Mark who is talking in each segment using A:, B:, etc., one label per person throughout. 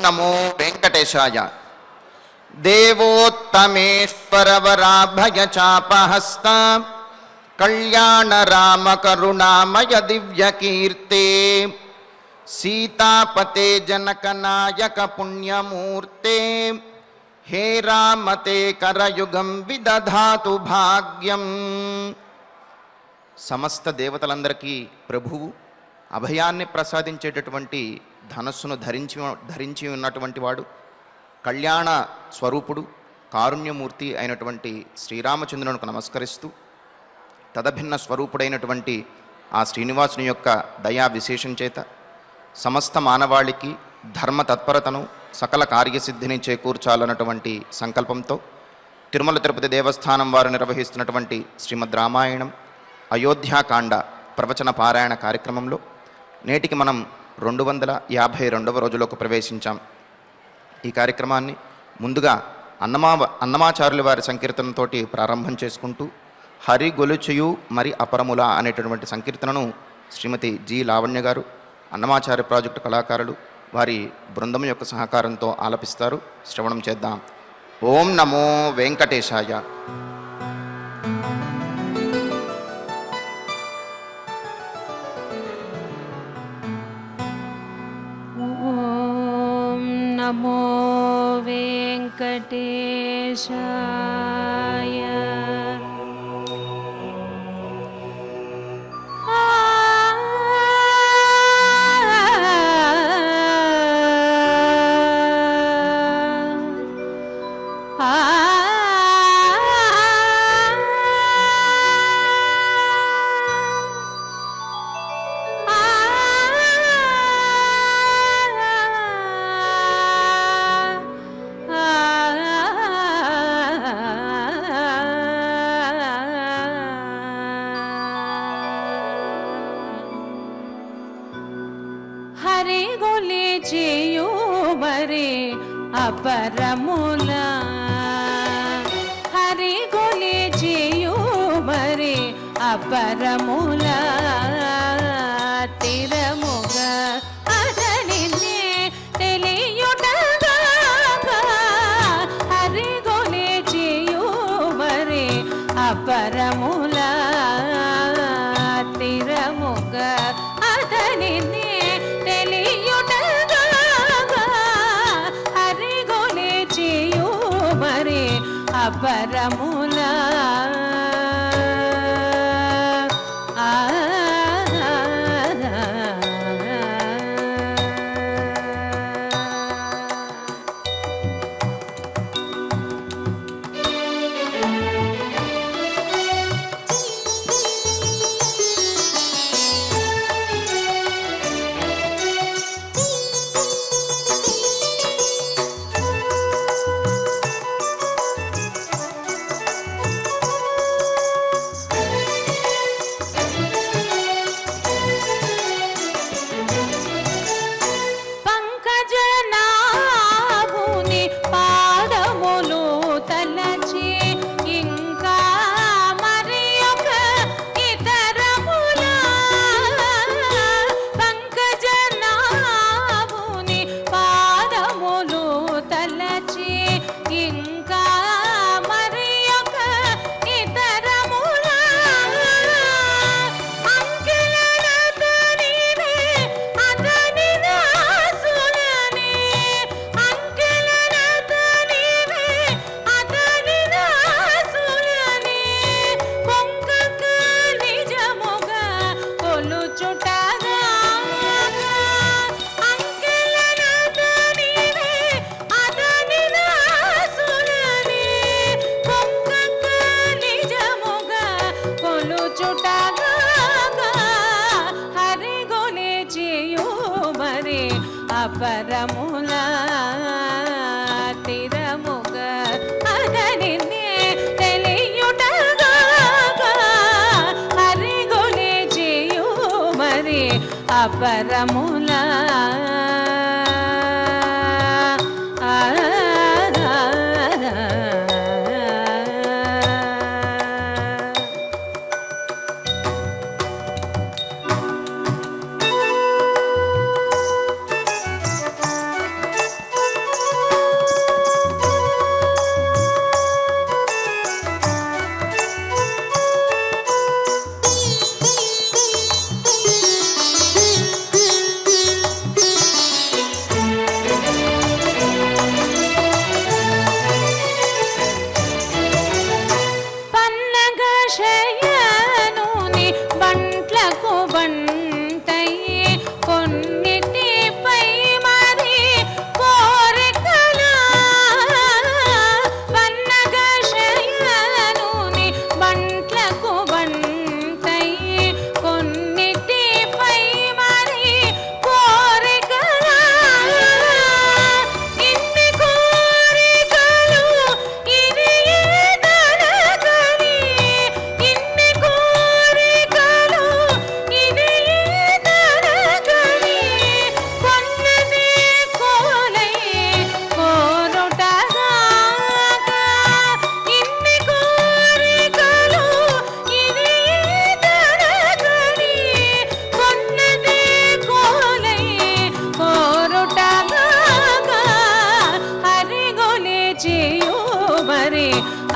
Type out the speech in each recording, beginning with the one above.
A: నమో వెంకటేశాయ. దేవోత్తమేశ్వరవరాభయ చాపహస్త కళ్యాణ రామ కరుణామయ దివ్యకీర్తే సీతాపతే జనకనాయక పుణ్యమూర్తే హే రామతే కరయుగం విదధాతు భాగ్యం. సమస్త దేవతలందరికీ ప్రభువు అభయాన్ని ప్రసాదించేటటువంటి ధనస్సును ధరించి ఉన్నటువంటి వాడు, కళ్యాణ స్వరూపుడు, కారుణ్యమూర్తి అయినటువంటి శ్రీరామచంద్రునికి నమస్కరిస్తూ తదభిన్న స్వరూపుడైనటువంటి ఆ శ్రీనివాసుని యొక్క దయా విశేషం చేత సమస్త మానవాళికి ధర్మ తత్పరతను సకల కార్యసిద్ధిని చేకూర్చాలన్నటువంటి సంకల్పంతో తిరుమల తిరుపతి దేవస్థానం వారు నిర్వహిస్తున్నటువంటి శ్రీమద్ రామాయణం అయోధ్యాకాండ ప్రవచన పారాయణ కార్యక్రమంలో నేటికి మనం 252వ రోజులోకి ప్రవేశించాం. ఈ కార్యక్రమాన్ని ముందుగా అన్నమాచార్యుల వారి సంకీర్తనతో ప్రారంభం చేసుకుంటూ హరి గొలుచుయు మరి అపరముల అనేటటువంటి సంకీర్తనను శ్రీమతి జి లావణ్య గారు, అన్నమాచార్య ప్రాజెక్టు కళాకారులు వారి బృందం యొక్క సహకారంతో ఆలపిస్తారు. శ్రవణం చేద్దాం. ఓం నమో వెంకటేశాయ.
B: ఓం నమో వెంకటేశాయ. హరి గొలిచియు మరి అపరముల, హరి గొలిచియు మరి అపరముల తిరముగ అతనినే తెలియుటగా, హరి గొలిచియు మరి అపరముల తిరముగ అతనినే తెలియుటగా, హరి గొలిచియు మరి అపరముల అపరముల తిరముగ అతనినే తెలియుటగా, హరి గొలిచియు మరి అపరముల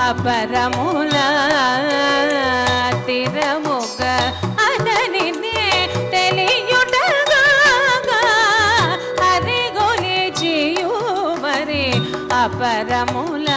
B: అపరముల తిరముగ అతనినే తెలియుటగా హరిగొని చేయు మరి అపరముల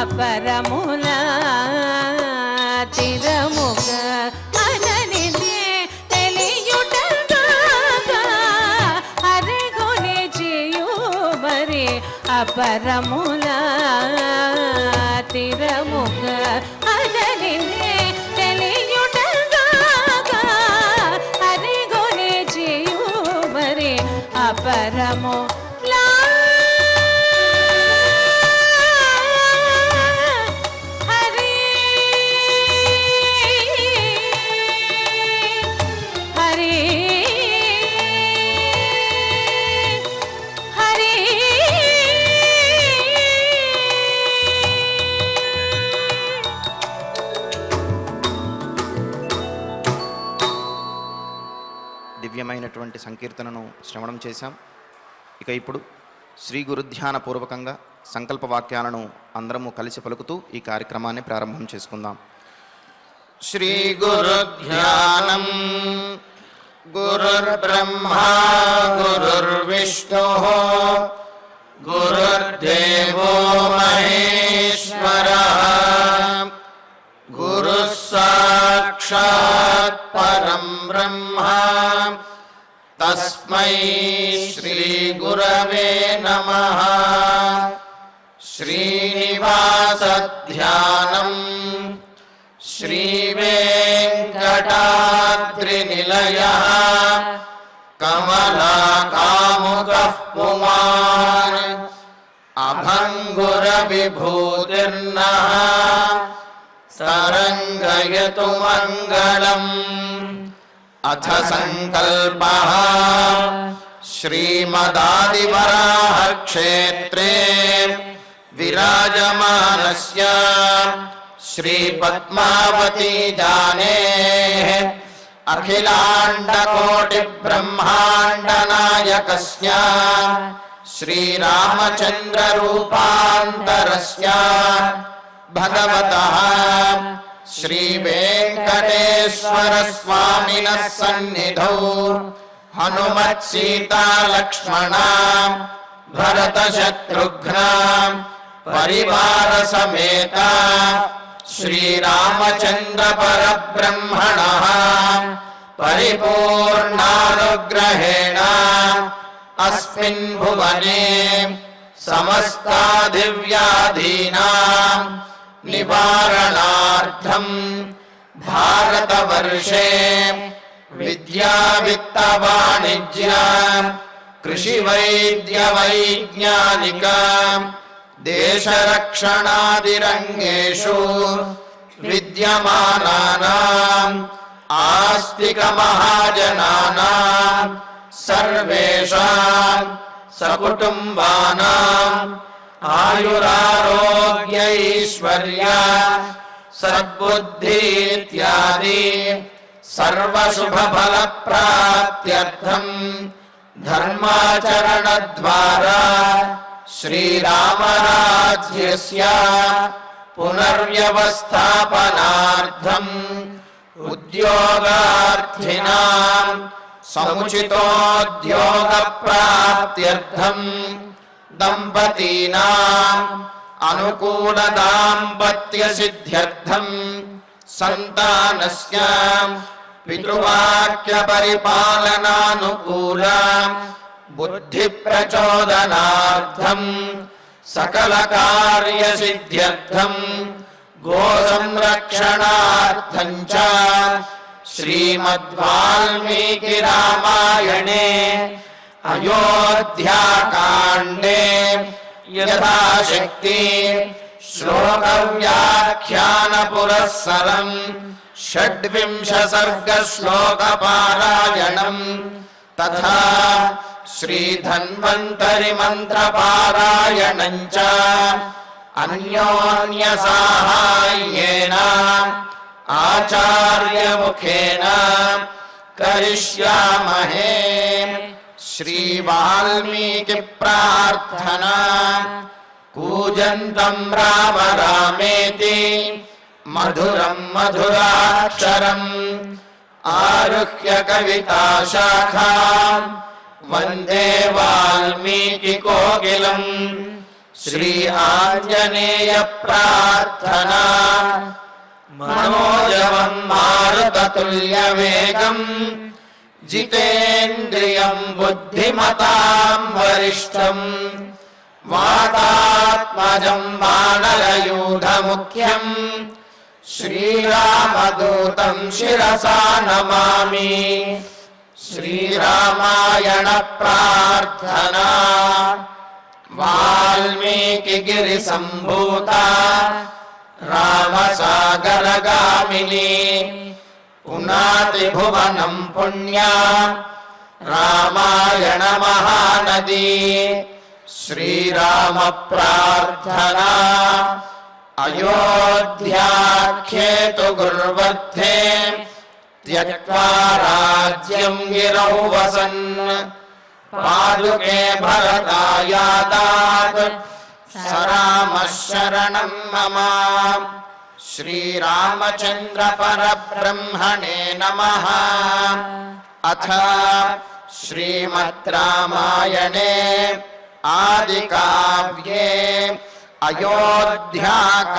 B: అపరముల తిరముగ అతనినే తెలియుటగా హరిగొని చేయు మరి అపరముల తిరముగ అతనినే తెలియుటగా హరిగొని చేయు మరి అపరము
A: దివ్యమైనటువంటి సంకీర్తనను శ్రవణం చేశాం. ఇక ఇప్పుడు శ్రీ గురుధ్యాన పూర్వకంగా సంకల్ప వాక్యాలను అందరము కలిసి పలుకుతూ ఈ కార్యక్రమాన్ని ప్రారంభం చేసుకుందాం. శ్రీ గురుధ్యానం. గురుర్బ్రహ్మా గురుర్విష్ణుః గురుర్దేవో మహేశ్వరః గురుః సాక్షాత్ పరం బ్రహ్మ తస్మై శ్రీ గురవే నమః. శ్రీనివాసధ్యానం. శ్రీ వెంకటాద్రినిలయః కమలాకాముకః పుమాన్ అభంగుర విభూతిర్నః తరంగయతు మంగళం. అథ సంకల్పః. శ్రీమదాదివరాహ క్షేత్రే విరాజమానస్య శ్రీ పద్మావతీ జానేః అఖిలాండకోటి బ్రహ్మాండ నాయకస్య శ్రీరామచంద్ర రూపాంతరస్య భగవతః శ్రీ వెంకటేశ్వర స్వామినః సన్నిధౌ హనుమత్ సీతా లక్ష్మణ భరత శత్రుఘ్న పరివార సమేత శ్రీరామచంద్ర పరబ్రహ్మణః పరిపూర్ణానుగ్రహేణ అస్మిన్ భువనే సమస్తాదివ్యాధీనాం నివారణార్థం భారతవర్షే విద్యా విత్త వాణిజ్య కృషి వైద్య వైజ్ఞానిక దేశరక్షణాదిరంగేషు విద్యమానానాం ఆస్తిక మహాజనానాం సర్వేషాం సకుటుంబానాం ఆయురారోగ్యైశ్వర్య సద్బుద్ధి ఇత్యాది సర్వశుభఫలప్రాప్త్యర్థం ధర్మాచరణ ద్వారా శ్రీరామరాజ్యస్య పునర్వ్యవస్థాపనార్థం ఉద్యోగార్థినాం సముచితోద్యోగప్రాప్త్యర్థం దంపతీనాం అనుకూల దాంపత్య సిద్ధ్యర్థం సంతానస్య పితృవాక్య పరిపాలనానుకూల బుద్ధి ప్రచోదనార్థం సకల కార్య సిద్ధ్యర్థం గో సంరక్షణార్థం చ శ్రీమద్వాల్మీకి రామాయణే అయోధ్యాకాండే యథాశక్తి శ్లోక వ్యాఖ్యాన పురస్సరం షడ్వింశ సర్గ శ్లోక పారాయణం తథా శ్రీధన్వంతరి మంత్ర పారాయణం చ అన్యోన్య సాహాయ్యేన ఆచార్య ముఖేన కరిష్యామహే. శ్రీ వాల్మీకి ప్రార్థనా. కూజంతం రామ రామేతి మధురం మధురాక్షరం ఆరుహ్య కవితా శాఖాం వందే వాల్మీకి కోకిలం. శ్రీ ఆంజనేయ ప్రార్థనా. మనోజవం మారుతతుల్య వేగం జితేంద్రియం బుద్ధిమతాం వరిష్టం వాతాత్మజం వానరయూధముఖ్యం శ్రీరామదూతం శిరసా నమామి. శ్రీరామాయణ ప్రార్థనా. వాల్మీకి గిరి సంభూత రామసాగరగామిని పునాతి భువనం పుణ్యా రామాయణ మహానది. శ్రీరామ ప్రార్థనా. అయోధ్యాఖ్యేతు గుర్వర్ధే త్యక్త్వా రాజ్యం గిరౌ వసన్ పాదుకే భరతాయాదాత్ సరామ శరణం మమ. శ్రీరామచంద్ర పరబ్రహ్మణే నమః. అథ శ్రీమద్ రామాయణే ఆదికావ్యే అయోధ్యాకాండే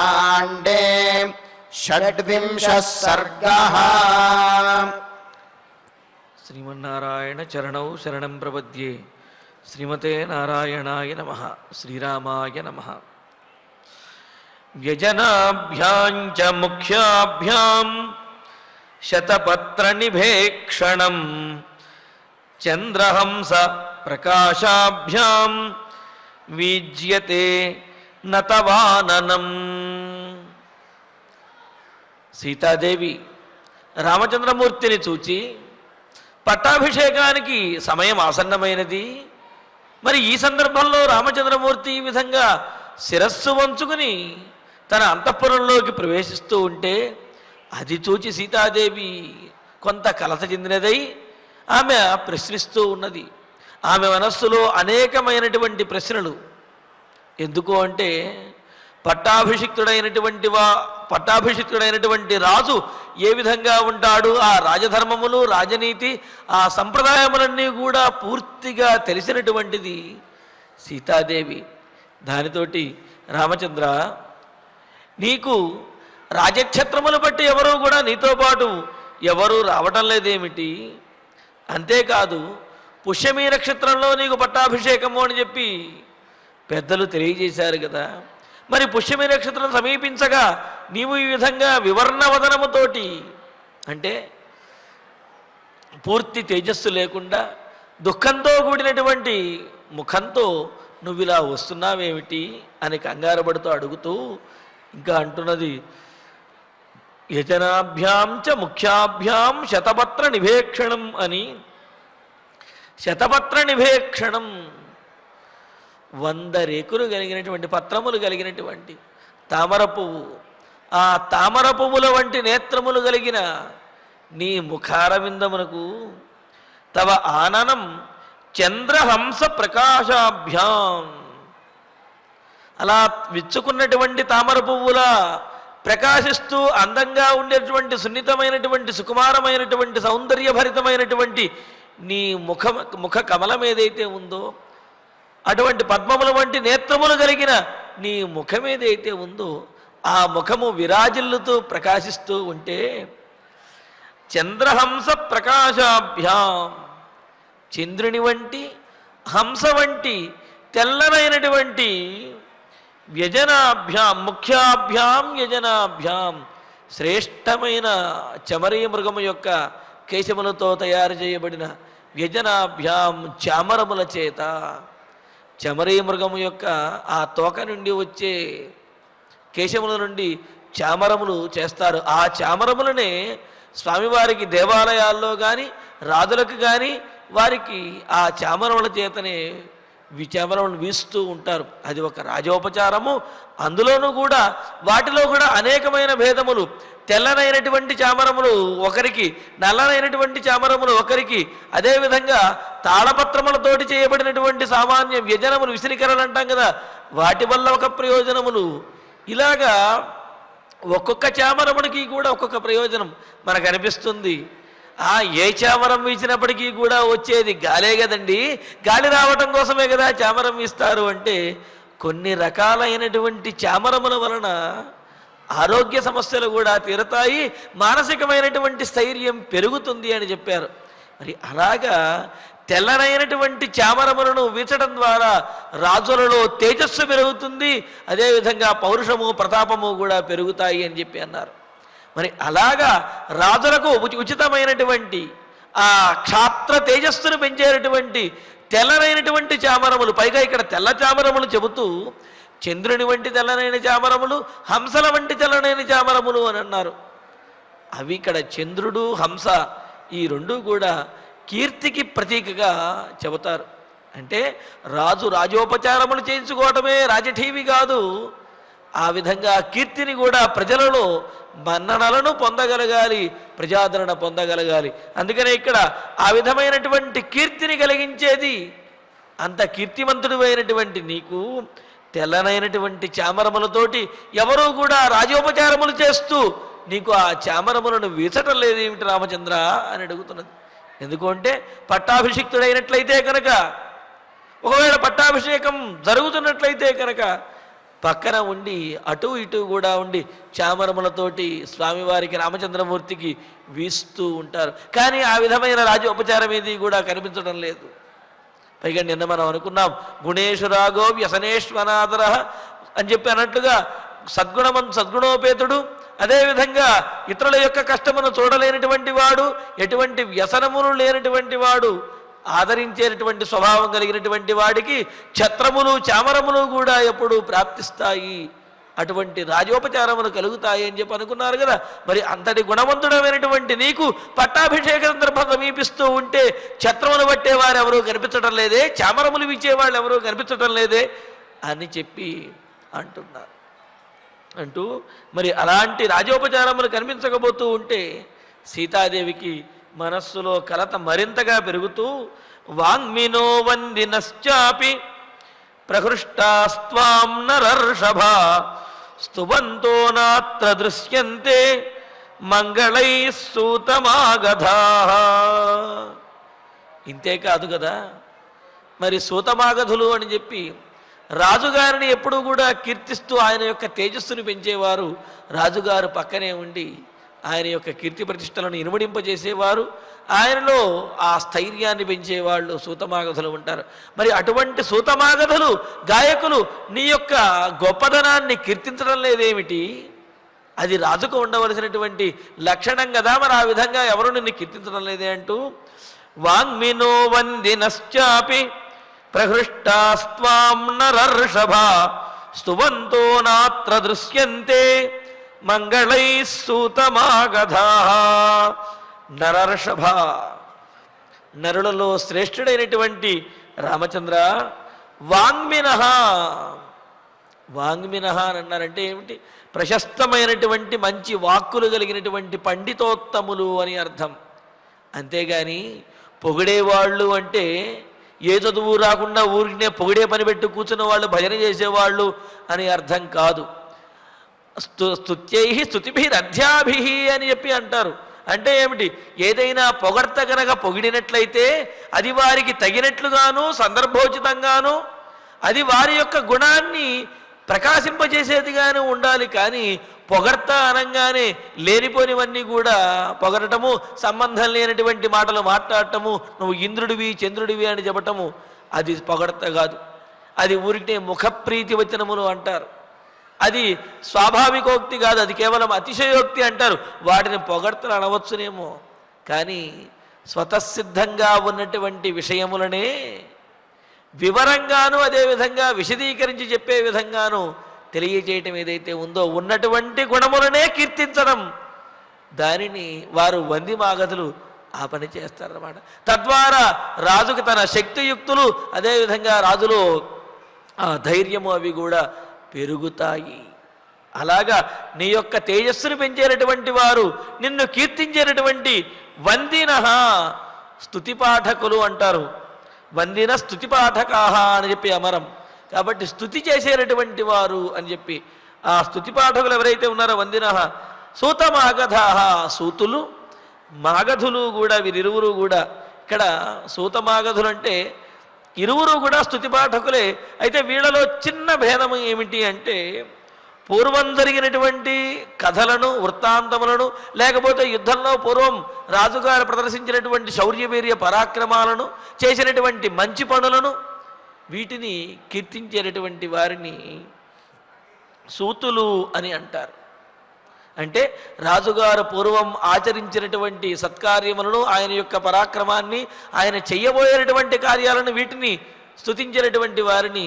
A: షడ్వింశః సర్గః.
C: శ్రీమన్నారాయణ చరణౌ శరణం ప్రపద్యే. శ్రీమతే నారాయణాయ నమః. శ్రీరామాయ నమః. వ్యజనాభ్యాం చ ముఖ్యాభ్యాం శతపత్ర నిభేక్షణం చంద్రహంస ప్రకాశాభ్యాం వీజ్యతే నతవాననం. సీతాదేవి రామచంద్రమూర్తిని చూచి పట్టాభిషేకానికి సమయం ఆసన్నమైనది, మరి ఈ సందర్భంలో రామచంద్రమూర్తి ఈ విధంగా శిరస్సు వంచుకుని తన అంతఃపురంలోకి ప్రవేశిస్తూ ఉంటే అది చూచి సీతాదేవి కొంత కలత చెందినదై ఆమె ప్రశ్నిస్తూ ఉన్నది. ఆమె మనస్సులో అనేకమైనటువంటి ప్రశ్నలు. ఎందుకు అంటే పట్టాభిషిక్తుడైనటువంటి రాజు ఏ విధంగా ఉంటాడు, ఆ రాజధర్మములు రాజనీతి ఆ సంప్రదాయములన్నీ కూడా పూర్తిగా తెలిసినటువంటిది సీతాదేవి. దానితోటి రామచంద్ర, నీకు రాజక్షేత్రములు బట్టి ఎవరూ కూడా నీతో పాటు ఎవరూ రావటం లేదేమిటి? అంతేకాదు పుష్యమీ నక్షత్రంలో నీకు పట్టాభిషేకము అని చెప్పి పెద్దలు తెలియజేశారు కదా. మరి పుష్యమీ నక్షత్రం సమీపించగా నీవు ఈ విధంగా వివర్ణవదనముతోటి, అంటే పూర్తి తేజస్సు లేకుండా దుఃఖంతో కూడినటువంటి ముఖంతో నువ్వు ఇలా వస్తున్నావేమిటి అని కంగారు పడుతూ అడుగుతూ ఇంకా అంటున్నది, యజనాభ్యాం చ ముఖ్యాభ్యాం శతపత్ర నిభేక్షణం అని. శతపత్ర నిభేక్షణం 100 రేకులు కలిగినటువంటి పత్రములు కలిగినటువంటి తామర పువ్వు, ఆ తామర పువ్వుల వంటి నేత్రములు కలిగిన నీ ముఖారవిందమునకు తవ ఆననం చంద్రహంస ప్రకాశాభ్యాం, అలా విచ్చుకున్నటువంటి తామర పువ్వులా ప్రకాశిస్తూ అందంగా ఉండేటువంటి సున్నితమైనటువంటి సుకుమారమైనటువంటి సౌందర్యభరితమైనటువంటి నీ ముఖ కమలం ఏదైతే ఉందో, అటువంటి పద్మముల వంటి నేత్రములు కలిగిన నీ ముఖం ఏదైతే ఉందో, ఆ ముఖము విరాజిల్లుతూ ప్రకాశిస్తూ ఉంటే చంద్రహంస ప్రకాశాభ్యాం, చంద్రుని వంటి హంస వంటి తెల్లనైనటువంటి వ్యజనాభ్యాం ముఖ్యాభ్యాం యజనాభ్యాం, శ్రేష్టమైన చమరీ మృగము యొక్క కేశములతో తయారు చేయబడిన వ్యజనాభ్యాం చామరముల చేత, చమరీ మృగము యొక్క ఆ తోక నుండి వచ్చే కేశముల నుండి చామరములు చేస్తారు. ఆ చామరములనే స్వామివారికి దేవాలయాల్లో కానీ రాజులకు కానీ వారికి ఆ చామరముల చేతనే చామరములు వీస్తూ ఉంటారు. అది ఒక రాజోపచారము. అందులోనూ కూడా వాటిలో కూడా అనేకమైన భేదములు. తెల్లనైనటువంటి చామరములు ఒకరికి, నల్లనైనటువంటి చామరములు ఒకరికి, అదేవిధంగా తాళపత్రములతోటి చేయబడినటువంటి సామాన్య వ్యజనములు, విసిరికరలు అంటాం కదా, వాటి వల్ల ఒక ప్రయోజనములు. ఇలాగా ఒక్కొక్క చామరమునికి కూడా ఒక్కొక్క ప్రయోజనం మనకు అనిపిస్తుంది. ఏ చామరం వీచినప్పటికీ కూడా వచ్చేది గాలే కదండి, గాలి రావటం కోసమే కదా చామరం ఇస్తారు అంటే, కొన్ని రకాలైనటువంటి చామరముల వలన ఆరోగ్య సమస్యలు కూడా తీరతాయి, మానసికమైనటువంటి స్థైర్యం పెరుగుతుంది అని చెప్పారు. మరి అలాగా తెల్లనైనటువంటి చామరములను వీచడం ద్వారా రాజులలో తేజస్సు పెరుగుతుంది, అదేవిధంగా పౌరుషము ప్రతాపము కూడా పెరుగుతాయి అని చెప్పి అన్నారు. మరి అలాగా రాజులకు ఉచితమైనటువంటి ఆ క్షాత్ర తేజస్సును పెంచేటటువంటి తెల్లనైనటువంటి చామరములు, పైగా ఇక్కడ తెల్ల చామరములు చెబుతూ చంద్రుని వంటి తెల్లనైన చామరములు, హంసల వంటి తెల్లనైన చామరములు అని అన్నారు. అవి ఇక్కడ చంద్రుడు హంస ఈ రెండు కూడా కీర్తికి ప్రతీకగా చెబుతారు. అంటే రాజోపచారములు చేయించుకోవటమే రాజఠీవి కాదు, ఆ విధంగా కీర్తిని కూడా ప్రజలలో మన్ననలను పొందగలగాలి, ప్రజాదరణ పొందగలగాలి. అందుకనే ఇక్కడ ఆ విధమైనటువంటి కీర్తిని కలిగించేది, అంత కీర్తిమంతుడు అయినటువంటి నీకు తెల్లనైనటువంటి చామరములతోటి ఎవరూ కూడా రాజోపచారములు చేస్తూ నీకు ఆ చామరములను వీచటం లేదు ఏమిటి రామచంద్ర అని అడుగుతున్నది. ఎందుకంటే పట్టాభిషిక్తుడైనట్లయితే కనుక, ఒకవేళ పట్టాభిషేకం జరుగుతున్నట్లయితే కనుక పక్కన ఉండి అటు ఇటు కూడా ఉండి చామరములతోటి స్వామివారికి రామచంద్రమూర్తికి వీస్తూ ఉంటారు. కానీ ఆ విధమైన రాజోపచారం ఏది కూడా కనిపించడం లేదు. పైగా నిన్న మనం అనుకున్నాం, గుణేశ్వరాగో వ్యసనేశ్వనాదర అని చెప్పి అన్నట్లుగా సద్గుణోపేతుడు, అదేవిధంగా ఇతరుల యొక్క కష్టమును చూడలేనటువంటి వాడు, ఎటువంటి వ్యసనములు లేనటువంటి వాడు, ఆదరించేటటువంటి స్వభావం కలిగినటువంటి వాడికి ఛత్రములు చామరములు కూడా ఎప్పుడు ప్రాప్తిస్తాయి, అటువంటి రాజోపచారములు కలుగుతాయి అని చెప్పి అనుకున్నారు కదా. మరి అంతటి గుణవంతుడమైనటువంటి నీకు పట్టాభిషేక సందర్భం సమీపిస్తూ ఉంటే ఛత్రములు పట్టేవారు ఎవరూ కనిపించడం లేదే, చామరములు ఇచ్చేవాళ్ళు ఎవరూ కనిపించడం లేదే అని చెప్పి అంటున్నారు. అంటూ మరి అలాంటి రాజోపచారములు కనిపించకపోతూ ఉంటే సీతాదేవికి మనస్సులో కలత మరింతగా పెరుగుతూ వాంగ్మినో వందినశ్చాపి ప్రహృష్టాస్త్వాం నరర్షభ స్తువంతో నాత్ర దృశ్యంతే మంగళై సూతమాగధాః. ఇంతే కాదు కదా, మరి సూతమాగధులు అని చెప్పి రాజుగారిని ఎప్పుడూ కూడా కీర్తిస్తూ ఆయన యొక్క తేజస్సును పెంచేవారు, రాజుగారు పక్కనే ఉండి ఆయన యొక్క కీర్తి ప్రతిష్టలను ఇనుమడింపజేసేవారు, ఆయనలో ఆ స్థైర్యాన్ని పెంచేవాళ్ళు సూతమాగధులు ఉంటారు. మరి అటువంటి సూతమాగధులు గాయకులు నీ యొక్క గొప్పదనాన్ని కీర్తించడం లేదేమిటి? అది రాజుకు ఉండవలసినటువంటి లక్షణం కదా. మరి ఆ విధంగా ఎవరు నిన్ను కీర్తించడం లేదే అంటూ వాంగ్మినో వందినశ్చాపి ప్రహృష్టాస్త్వాం నరర్షభ స్తువంతో నాత్ర దృశ్యంతే మంగళై సూతమాగధాః. నరర్షభ, నరులలో శ్రేష్ఠుడైనటువంటి రామచంద్ర, వాంగ్మినః. వాంగ్మినః అని అన్నారంటే ఏమిటి? ప్రశస్తమైనటువంటి మంచి వాక్కులు కలిగినటువంటి పండితోత్తములు అని అర్థం. అంతేగాని పొగిడేవాళ్ళు అంటే ఏ చదువు రాకుండా ఊరినే పొగిడే పని పెట్టి కూర్చున్న వాళ్ళు, భజన చేసేవాళ్ళు అని అర్థం కాదు. స్తుత్యై స్తుతిభిరధ్యాభి అని చెప్పి అంటారు. అంటే ఏమిటి? ఏదైనా పొగడ్త కనుక పొగిడినట్లయితే అది వారికి తగినట్లుగాను సందర్భోచితంగాను అది వారి యొక్క గుణాన్ని ప్రకాశింపజేసేదిగానే ఉండాలి. కానీ పొగడ్త అనగానే లేనిపోనివన్నీ కూడా పొగడటము, సంబంధం లేనటువంటి మాటలు మాట్లాడటము, నువ్వు ఇంద్రుడివి చంద్రుడివి అని చెప్పటము అది పొగడ్త కాదు. అది ఊరికే ముఖప్రీతి వచనములు అంటారు. అది స్వాభావికోక్తి కాదు, అది కేవలం అతిశయోక్తి అంటారు. వాటిని పొగడ్తలు అనవచ్చునేమో, కానీ స్వతసిద్ధంగా ఉన్నటువంటి విషయములనే వివరంగాను అదేవిధంగా విశదీకరించి చెప్పే విధంగాను తెలియజేయటం ఏదైతే ఉందో ఉన్నటువంటి గుణములనే కీర్తించడం, దానిని వారు వందిమాగధులు ఆ పని చేస్తారన్నమాట. తద్వారా రాజుకి తన శక్తియుక్తులు అదేవిధంగా రాజులో ఆ ధైర్యము అవి కూడా పెరుగుతాయి. అలాగా నీ యొక్క తేజస్సును పెంచేటటువంటి వారు, నిన్ను కీర్తించేటటువంటి వందినః స్తుతిపాఠకులు అంటారు. వందిన స్తుతిపాఠకాహ అని చెప్పి అమరం. కాబట్టి స్తుతి చేసేటటువంటి వారు అని చెప్పి ఆ స్తుతిపాఠకులు ఎవరైతే ఉన్నారో వందినః. సూతమాగధాః సూతులు మాగధులు కూడా, వీరిరువురు కూడా. ఇక్కడ సూతమాగధులు అంటే ఇరువురు కూడా స్తుతిపాఠకులే. అయితే వీళ్ళలో చిన్న భేదము ఏమిటి అంటే, పూర్వం జరిగినటువంటి కథలను, వృత్తాంతములను, లేకపోతే యుద్ధంలో పూర్వం రాజుగారు ప్రదర్శించినటువంటి శౌర్యవీర్య పరాక్రమాలను, చేసినటువంటి మంచి పనులను, వీటిని కీర్తించేటటువంటి వారిని సూతులు అని అంటారు. అంటే రాజుగారు పూర్వం ఆచరించినటువంటి సత్కార్యములను, ఆయన యొక్క పరాక్రమాన్ని, ఆయన చెయ్యబోయేటటువంటి కార్యాలను, వీటిని స్తుతించినటువంటి వారిని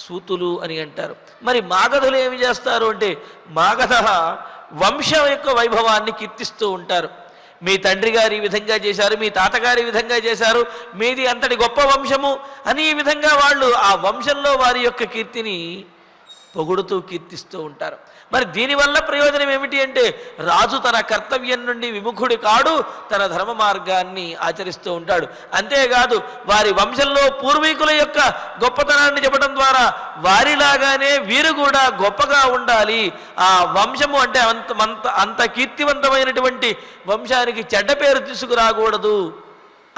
C: సూతులు అని అంటారు. మరి మాగధులు ఏమి చేస్తారు అంటే, మాగధ వంశం యొక్క వైభవాన్ని కీర్తిస్తూ ఉంటారు. మీ తండ్రి గారు ఈ విధంగా చేశారు, మీ తాతగారు ఈ విధంగా చేశారు, మీది అంతటి గొప్ప వంశము అని ఈ విధంగా వాళ్ళు ఆ వంశంలో వారి యొక్క కీర్తిని పొగుడుతూ కీర్తిస్తూ ఉంటారు. మరి దీనివల్ల ప్రయోజనం ఏమిటి అంటే, రాజు తన కర్తవ్యం నుండి విముఖుడు కాడు, తన ధర్మ మార్గాన్ని ఆచరిస్తూ ఉంటాడు. అంతేకాదు వారి వంశంలో పూర్వీకుల యొక్క గొప్పతనాన్ని చెప్పడం ద్వారా వారిలాగానే వీరు కూడా గొప్పగా ఉండాలి. ఆ వంశము అంటే అంత కీర్తివంతమైనటువంటి వంశానికి చెడ్డ పేరు తీసుకురాకూడదు,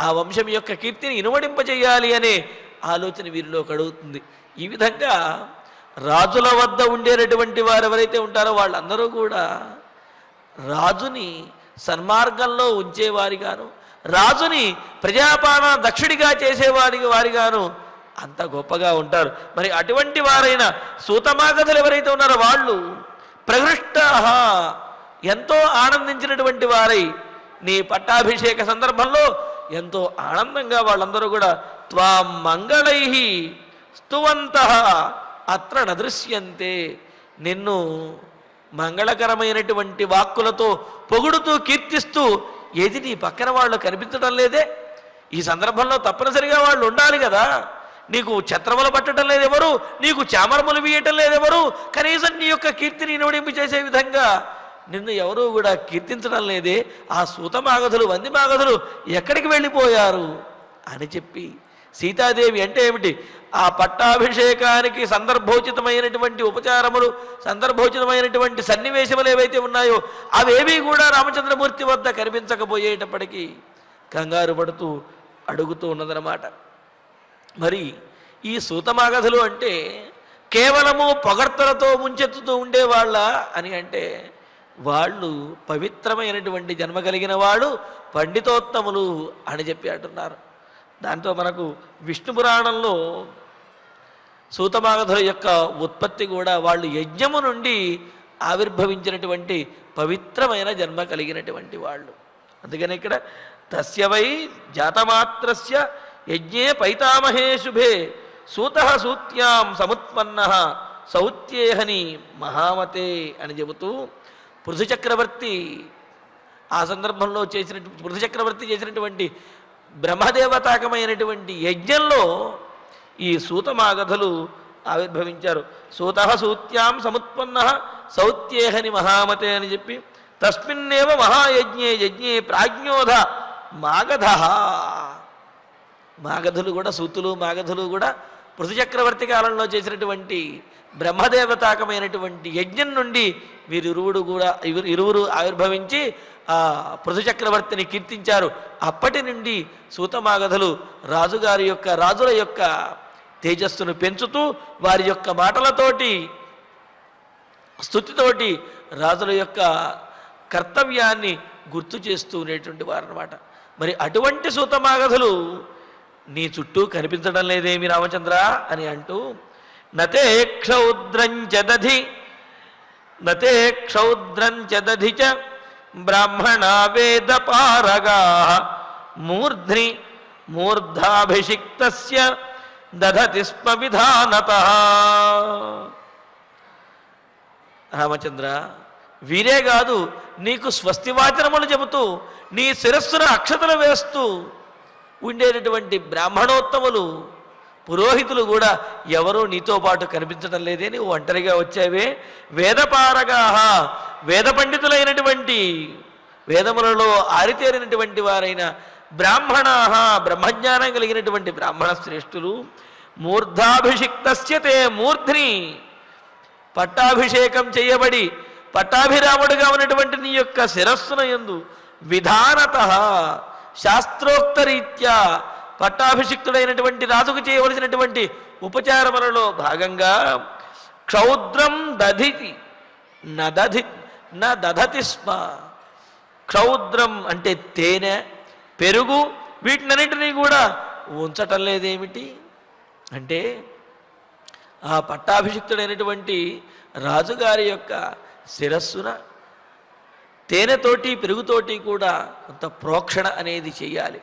C: ఆ వంశం యొక్క కీర్తిని ఇనుమడింపజేయాలి అనే ఆలోచన వీరిలో కలుగుతుంది. ఈ విధంగా రాజుల వద్ద ఉండేటటువంటి వారు ఎవరైతే ఉంటారో వాళ్ళందరూ కూడా రాజుని సన్మార్గంలో ఉంచేవారిగాను, రాజుని ప్రజాపాలన దక్షుడిగా వారిగాను అంత గొప్పగా ఉంటారు. మరి అటువంటి వారైన సూతమాగధులు ఎవరైతే ఉన్నారో వాళ్ళు ప్రహృష్టాః ఎంతో ఆనందించినటువంటి వారై, నీ పట్టాభిషేక సందర్భంలో ఎంతో ఆనందంగా వాళ్ళందరూ కూడా త్వాం మంగళైః స్తువంతః అత్ర నదృశ్యంతే, నిన్ను మంగళకరమైనటువంటి వాక్కులతో పొగుడుతూ కీర్తిస్తూ ఏది నీ పక్కన వాళ్ళు కనిపించడం లేదే. ఈ సందర్భంలో తప్పనిసరిగా వాళ్ళు ఉండాలి కదా. నీకు ఛత్రములు పట్టడం లేదెవరు, నీకు చామరములు వీయటం లేదెవరు, కనీసం నీ యొక్క కీర్తిని నివడింపు చేసే విధంగా నిన్ను ఎవరూ కూడా కీర్తించడం లేదే. ఆ సూతమాగధులు వందిమాగధులు ఎక్కడికి వెళ్ళిపోయారు అని చెప్పి సీతాదేవి అంటే ఏమిటి, ఆ పట్టాభిషేకానికి సందర్భోచితమైనటువంటి ఉపచారములు, సందర్భోచితమైనటువంటి సన్నివేశములు ఏవైతే ఉన్నాయో అవేవి కూడా రామచంద్రమూర్తి వద్ద కనిపించకపోయేటప్పటికీ కంగారు పడుతూ అడుగుతూ ఉన్నదన్నమాట. మరి ఈ సూతమాగధులు అంటే కేవలము పొగడ్తలతో ముంచెత్తుతూ ఉండేవాళ్ళ అని అంటే, వాళ్ళు పవిత్రమైనటువంటి జన్మ కలిగిన వాళ్ళు, పండితోత్తములు అని చెప్పి అంటున్నారు. దాంతో మనకు విష్ణు పురాణంలో సూతమాగధుల యొక్క ఉత్పత్తి కూడా వాళ్ళు యజ్ఞము నుండి ఆవిర్భవించినటువంటి పవిత్రమైన జన్మ కలిగినటువంటి వాళ్ళు. అందుకని ఇక్కడ తస్య వై జాతమాత్రస్య యజ్ఞే పైతామహే శుభే సూతః సూత్యాం సముత్పన్నః సౌత్యేహని మహామతే అని చెబుతూ పృథుచక్రవర్తి ఆ సందర్భంలో పృథుచక్రవర్తి చేసినటువంటి బ్రహ్మదేవతాకమైనటువంటి యజ్ఞంలో ఈ సూతమాగధులు ఆవిర్భవించారు. సూత సూత్యాం సముత్పన్న సౌత్యేహని మహామతే అని చెప్పి తస్మిన్నేవ మహాయజ్ఞే యజ్ఞే ప్రాజ్ఞోధ మాగధ. మాగధులు కూడా సూతులు మాగధులు కూడా పృథుచక్రవర్తి కాలంలో చేసినటువంటి బ్రహ్మదేవతాకమైనటువంటి యజ్ఞం నుండి ఇరువురు ఆవిర్భవించి ఆ పృథుచక్రవర్తిని కీర్తించారు. అప్పటి నుండి సూతమాగధులు రాజుల యొక్క తేజస్సును పెంచుతూ వారి యొక్క మాటలతోటి స్తుతితోటి రాజుల యొక్క కర్తవ్యాన్ని గుర్తు చేస్తూ ఉండేటువంటి వారు అన్నమాట. మరి అటువంటి సూతమాగధులు నీ చుట్టూ కనిపించడం లేదేమి రామచంద్ర అని అంటూ నతే క్షౌద్రంచదధి చ బ్రాహ్మణ వేద పారగా మూర్ధాభిషిక్తస్య దధతి స్మ విధానతః. రామచంద్ర, వీరే కాదు, నీకు స్వస్తివాచనములు చెబుతూ నీ శిరస్సున అక్షతలు వేస్తూ ఉండేటటువంటి బ్రాహ్మణోత్తములు పురోహితులు కూడా ఎవరూ నీతో పాటు కనిపించడం లేదే, నీవు ఒంటరిగా వచ్చావే. వేదపారగా వేద పండితులైనటువంటి వేదములలో ఆరితేరినటువంటి వారైన బ్రాహ్మణా బ్రహ్మజ్ఞానం కలిగినటువంటి బ్రాహ్మణ శ్రేష్ఠులు మూర్ధాభిషిక్తస్య తే మూర్ధ్ని పట్టాభిషేకం చేయబడి పట్టాభిరాముడుగా ఉన్నటువంటి నీ యొక్క శిరస్సున యందు విధానత శాస్త్రోక్తరీత్యా పట్టాభిషిక్తుడైనటువంటి రాజుకు చేయవలసినటువంటి ఉపచారములలో భాగంగా క్షౌద్రం దధతి స్మ. క్షౌద్రం అంటే తేనె, పెరుగు, వీటినన్నింటినీ కూడా ఉంచటం లేదేమిటి అంటే ఆ పట్టాభిషిక్తుడైనటువంటి రాజుగారి యొక్క శిరస్సున తేనెతోటి పెరుగుతోటి కూడా కొంత ప్రోక్షణ అనేది చేయాలి.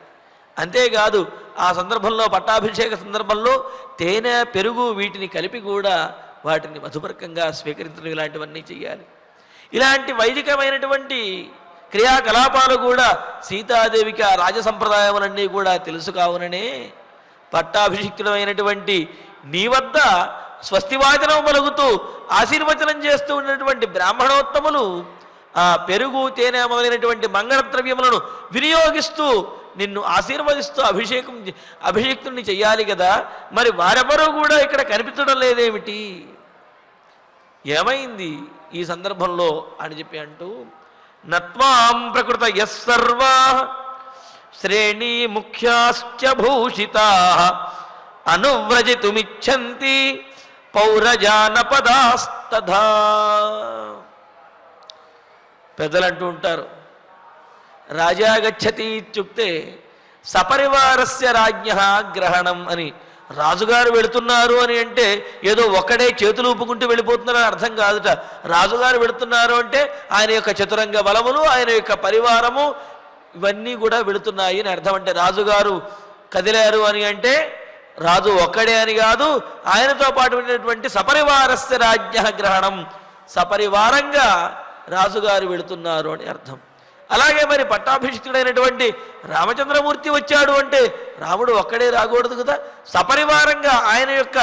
C: అంతేకాదు ఆ సందర్భంలో పట్టాభిషేక సందర్భంలో తేనె పెరుగు వీటిని కలిపి కూడా వాటిని మధుపర్కంగా స్వీకరించడం ఇలాంటివన్నీ చేయాలి. ఇలాంటి వైదికమైనటువంటి క్రియాకలాపాలు కూడా సీతాదేవికి ఆ రాజసంప్రదాయములన్నీ కూడా తెలుసు కావుననే పట్టాభిషిక్తుడమైనటువంటి నీ వద్ద స్వస్తివాచనం పలుకుతూ ఆశీర్వచనం చేస్తూ ఉన్నటువంటి బ్రాహ్మణోత్తములు ఆ పెరుగు తేనె మొదలైనటువంటి మంగళ ద్రవ్యములను వినియోగిస్తూ నిన్ను ఆశీర్వదిస్తూ అభిషేక్తుడిని చెయ్యాలి కదా. మరి వారెవరూ కూడా ఇక్కడ కనిపించడం లేదేమిటి, ఏమైంది ఈ సందర్భంలో అని చెప్పి అంటూ నత్వాం ప్రకృత యస్సర్వా శ్రేణీ ముఖ్యాశ్చ భూషితా అనువ్రజితుమిచ్చంతి పౌరజానపదాస్తథా. పెద్దలు అంటూ ఉంటారు, రాజా గచ్చతి ఇత్యుక్తే సపరివారస్య రాజ్ఞ గ్రహణం అని. రాజుగారు వెళుతున్నారు అని అంటే ఏదో ఒక్కడే చేతులు ఊపుకుంటూ వెళ్ళిపోతున్నారని అర్థం కాదుట. రాజుగారు వెళుతున్నారు అంటే ఆయన యొక్క చతురంగ బలములు, ఆయన యొక్క పరివారము ఇవన్నీ కూడా వెళుతున్నాయి అని అర్థం. అంటే రాజుగారు కదిలారు అని అంటే రాజు ఒక్కడే అని కాదు, ఆయనతో పాటు ఉన్నటువంటి సపరివారస్య రాజ్ఞ గ్రహణం, సపరివారంగా రాజుగారు వెళుతున్నారు అని అర్థం. అలాగే మరి పట్టాభిషిక్తుడైనటువంటి రామచంద్రమూర్తి వచ్చాడు అంటే రాముడు ఒక్కడే రాకూడదు కదా, సపరివారంగా ఆయన యొక్క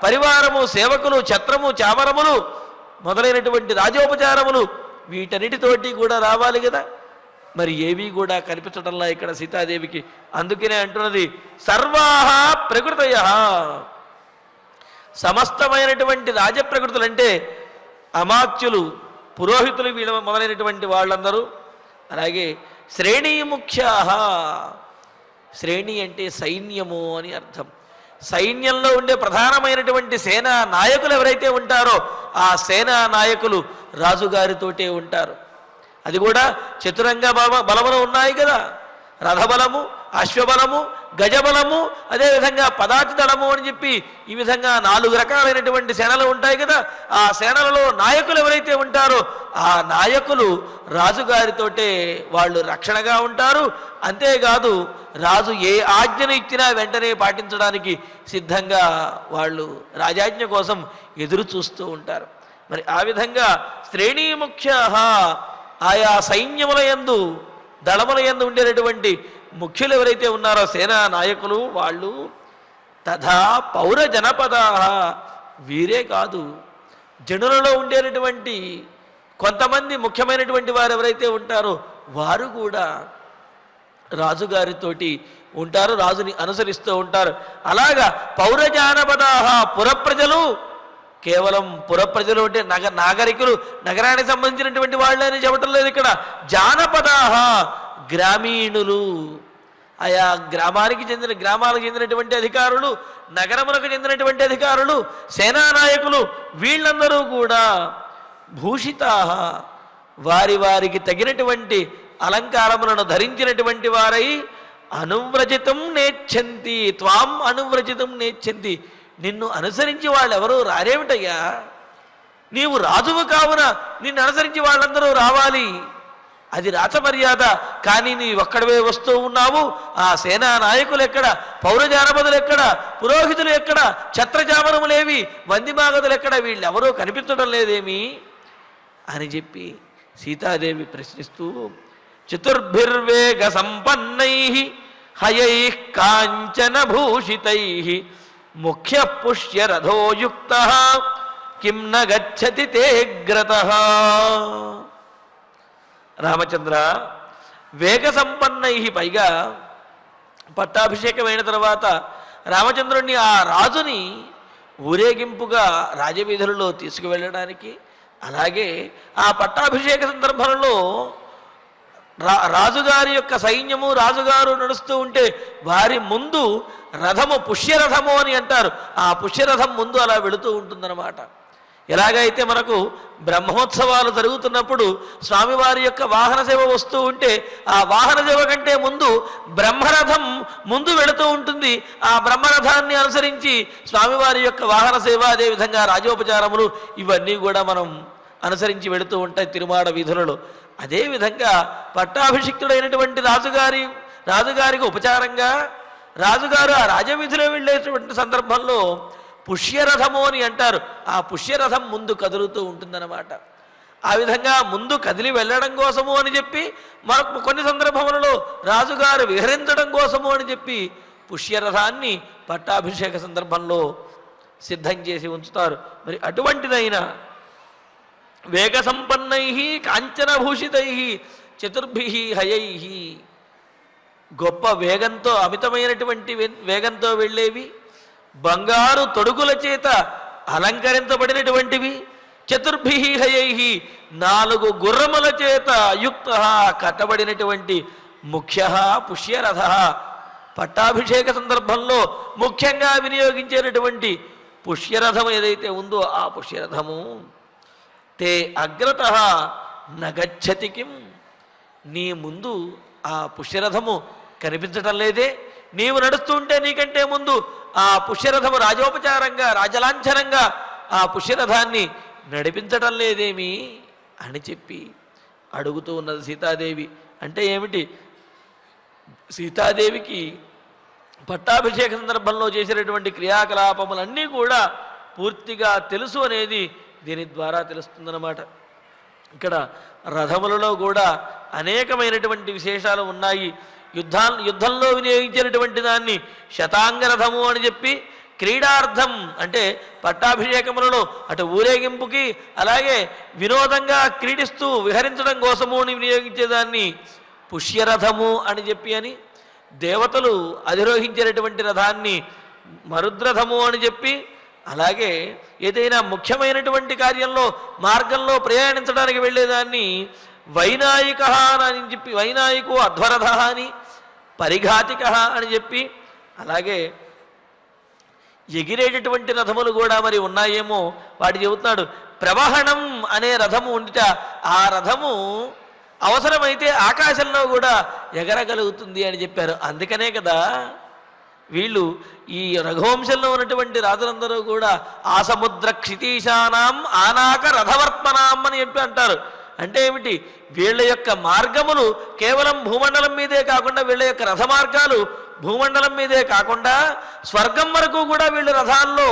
C: పరివారము, సేవకులు, ఛత్రము, చామరములు మొదలైనటువంటి రాజోపచారములు వీటన్నిటితోటి కూడా రావాలి కదా. మరి ఏవి కూడా కనిపించడంలా ఇక్కడ సీతాదేవికి. అందుకనే అంటున్నది సర్వాహ ప్రకృతయ, సమస్తమైనటువంటి రాజప్రకృతులు అంటే అమాత్యులు, పురోహితులు, వీళ్ళ మొదలైనటువంటి వాళ్ళందరూ. అలాగే శ్రేణీ ముఖ్యా, శ్రేణి అంటే సైన్యము అని అర్థం. సైన్యంలో ఉండే ప్రధానమైనటువంటి సేనా నాయకులు ఎవరైతే ఉంటారో ఆ సేనా నాయకులు రాజుగారితోటే ఉంటారు. అది కూడా చతురంగ బలములు ఉన్నాయి కదా, రథబలము, అశ్వబలము, గజబలము, అదేవిధంగా పదాతి దళము అని చెప్పి ఈ విధంగా 4 రకాలైనటువంటి సేనలు ఉంటాయి కదా. ఆ సేనలలో నాయకులు ఎవరైతే ఉంటారో ఆ నాయకులు రాజుగారితోటే వాళ్ళు రక్షణగా ఉంటారు. అంతేకాదు రాజు ఏ ఆజ్ఞను ఇచ్చినా వెంటనే పాటించడానికి సిద్ధంగా వాళ్ళు రాజాజ్ఞ కోసం ఎదురు చూస్తూ ఉంటారు. మరి ఆ విధంగా శ్రేణీ ముఖ్య ఆయా సైన్యముల యందు, దళముల యందు ఉండేటటువంటి ముఖ్యులు ఎవరైతే ఉన్నారో సేనా నాయకులు, వాళ్ళు తథా పౌర జనపదా, వీరే కాదు జనులలో ఉండేటటువంటి కొంతమంది ముఖ్యమైనటువంటి వారు ఎవరైతే ఉంటారో వారు కూడా రాజుగారితోటి ఉంటారు, రాజుని అనుసరిస్తూ ఉంటారు. అలాగా పౌర జానపదాహ, పురప్రజలు, కేవలం పురప్రజలు అంటే నాగరికులు, నగరానికి సంబంధించినటువంటి వాళ్ళని చెప్పటం లేదు ఇక్కడ. జానపదాహ, గ్రామీణులు, ఆయా గ్రామాలకు చెందినటువంటి అధికారులు, నగరములకు చెందినటువంటి అధికారులు, సేనానాయకులు, వీళ్ళందరూ కూడా భూషితాహ, వారికి తగినటువంటి అలంకారములను ధరించినటువంటి వారై అనువ్రజితం నేర్చంతి, త్వాం అనువ్రజితం నేర్చంతి, నిన్ను అనుసరించి వాళ్ళెవరూ రారేమిటయ్యా, నీవు రాజువు కావున నిన్ను అనుసరించి వాళ్ళందరూ రావాలి, అది రాచమర్యాద. కానీ నీ ఒక్కడవే వస్తూ ఉన్నావు, ఆ సేనా నాయకులు ఎక్కడ, పౌరజానపదులు ఎక్కడ, పురోహితులు ఎక్కడ, ఛత్రజామనములేవి, వందిమాగదులు ఎక్కడ, వీళ్ళెవరూ కనిపించడం లేదేమి అని చెప్పి సీతాదేవి ప్రశ్నిస్తూ, చతుర్భిర్వేగ సంపన్నై హయై కాంచన భూషితై ముఖ్య పుష్యరథోయుక్త కిం న గచ్చతి తేగ్రతః. రామచంద్ర, వేగ సంపన్నై, పైగా పట్టాభిషేకమైన తర్వాత రామచంద్రుణ్ణి, ఆ రాజుని ఊరేగింపుగా రాజవీధులలో తీసుకువెళ్ళడానికి, అలాగే ఆ పట్టాభిషేక సందర్భంలో రాజుగారి యొక్క సైన్యము, రాజుగారు నడుస్తూ ఉంటే వారి ముందు రథము, పుష్యరథము అని అంటారు, ఆ పుష్యరథం ముందు అలా వెళుతూ ఉంటుందన్నమాట. ఎలాగైతే మనకు బ్రహ్మోత్సవాలు జరుగుతున్నప్పుడు స్వామివారి యొక్క వాహన సేవ వస్తూ ఉంటే ఆ వాహన సేవ కంటే ముందు బ్రహ్మరథం ముందు వెళుతూ ఉంటుంది, ఆ బ్రహ్మరథాన్ని అనుసరించి స్వామివారి యొక్క వాహన సేవ, అదేవిధంగా రాజోపచారములు ఇవన్నీ కూడా మనం అనుసరించి వెళుతూ ఉంటాయి తిరుమాడ వీధులలో. అదేవిధంగా పట్టాభిషిక్తుడైనటువంటి రాజుగారికి ఉపచారంగా రాజుగారు ఆ రాజవీధిలో వెళ్ళేటువంటి సందర్భంలో పుష్యరథము అని అంటారు, ఆ పుష్యరథం ముందు కదులుతూ ఉంటుందన్నమాట. ఆ విధంగా ముందు కదిలి వెళ్ళడం కోసము అని చెప్పి, మనకు కొన్ని సందర్భములలో రాజుగారు విహరించడం కోసము అని చెప్పి పుష్యరథాన్ని పట్టాభిషేక సందర్భంలో సిద్ధం చేసి ఉంచుతారు. మరి అటువంటిదైన వేగ సంపన్నై కాంచనభూషితై చతుర్భి హయై, గొప్ప వేగంతో, అమితమైనటువంటి వేగంతో వెళ్ళేవి, బంగారు తొడుగుల చేత అలంకరించబడినటువంటివి, చతుర్భి హయై, 4 గుర్రముల చేత యుక్త కట్టబడినటువంటి ముఖ్య పుష్యరథ, పట్టాభిషేక సందర్భంలో ముఖ్యంగా వినియోగించేటటువంటి పుష్యరథము ఏదైతే ఉందో ఆ పుష్యరథము, తే అగ్రత నగచ్చతి కిం, నీ ముందు ఆ పుష్యరథము కనిపించటం లేదే, నీవు నడుస్తుంటే నీకంటే ముందు ఆ పుష్యరథము రాజోపచారంగా, రాజలాంఛనంగా ఆ పుష్యరథాన్ని నడిపించటం లేదేమి అని చెప్పి అడుగుతూ ఉన్నది సీతాదేవి. అంటే ఏమిటి, సీతాదేవికి పట్టాభిషేక సందర్భంలో చేసినటువంటి క్రియాకలాపములన్నీ కూడా పూర్తిగా తెలుసు అనేది దీని ద్వారా తెలుస్తుందన్నమాట. ఇక్కడ రథములలో కూడా అనేకమైనటువంటి విశేషాలు ఉన్నాయి. యుద్ధంలో వినియోగించినటువంటి దాన్ని శతాంగ రథము అని చెప్పి, క్రీడార్థం అంటే పట్టాభిషేకములలో అటు ఊరేగింపుకి అలాగే వినోదంగా క్రీడిస్తూ విహరించడం కోసము అని వినియోగించేదాన్ని పుష్యరథము అని చెప్పి, అని దేవతలు అధిరోహించేటటువంటి రథాన్ని మరుద్రథము అని చెప్పి, అలాగే ఏదైనా ముఖ్యమైనటువంటి కార్యంలో మార్గంలో ప్రయాణించడానికి వెళ్ళేదాన్ని వైనాయిక అని చెప్పి, వైనాయికో అధ్వరథ అని, పరిఘాతిక అని చెప్పి, అలాగే ఎగిరేటటువంటి రథములు కూడా మరి ఉన్నాయేమో వాటి చెబుతున్నాడు. ప్రవహణం అనే రథము ఉండిట, ఆ రథము అవసరమైతే ఆకాశంలో కూడా ఎగరగలుగుతుంది అని చెప్పారు. అందుకనే కదా వీళ్ళు ఈ రఘువంశంలో ఉన్నటువంటి రాజులందరూ కూడా ఆ సముద్ర క్షితీశానాం ఆనాక రథవర్త్మనాం అని చెప్పి అంటారు. అంటే ఏమిటి, వీళ్ళ యొక్క మార్గములు కేవలం భూమండలం మీదే కాకుండా, వీళ్ళ యొక్క రథ మార్గాలు భూమండలం మీదే కాకుండా స్వర్గం వరకు కూడా వీళ్ళు రథాల్లో,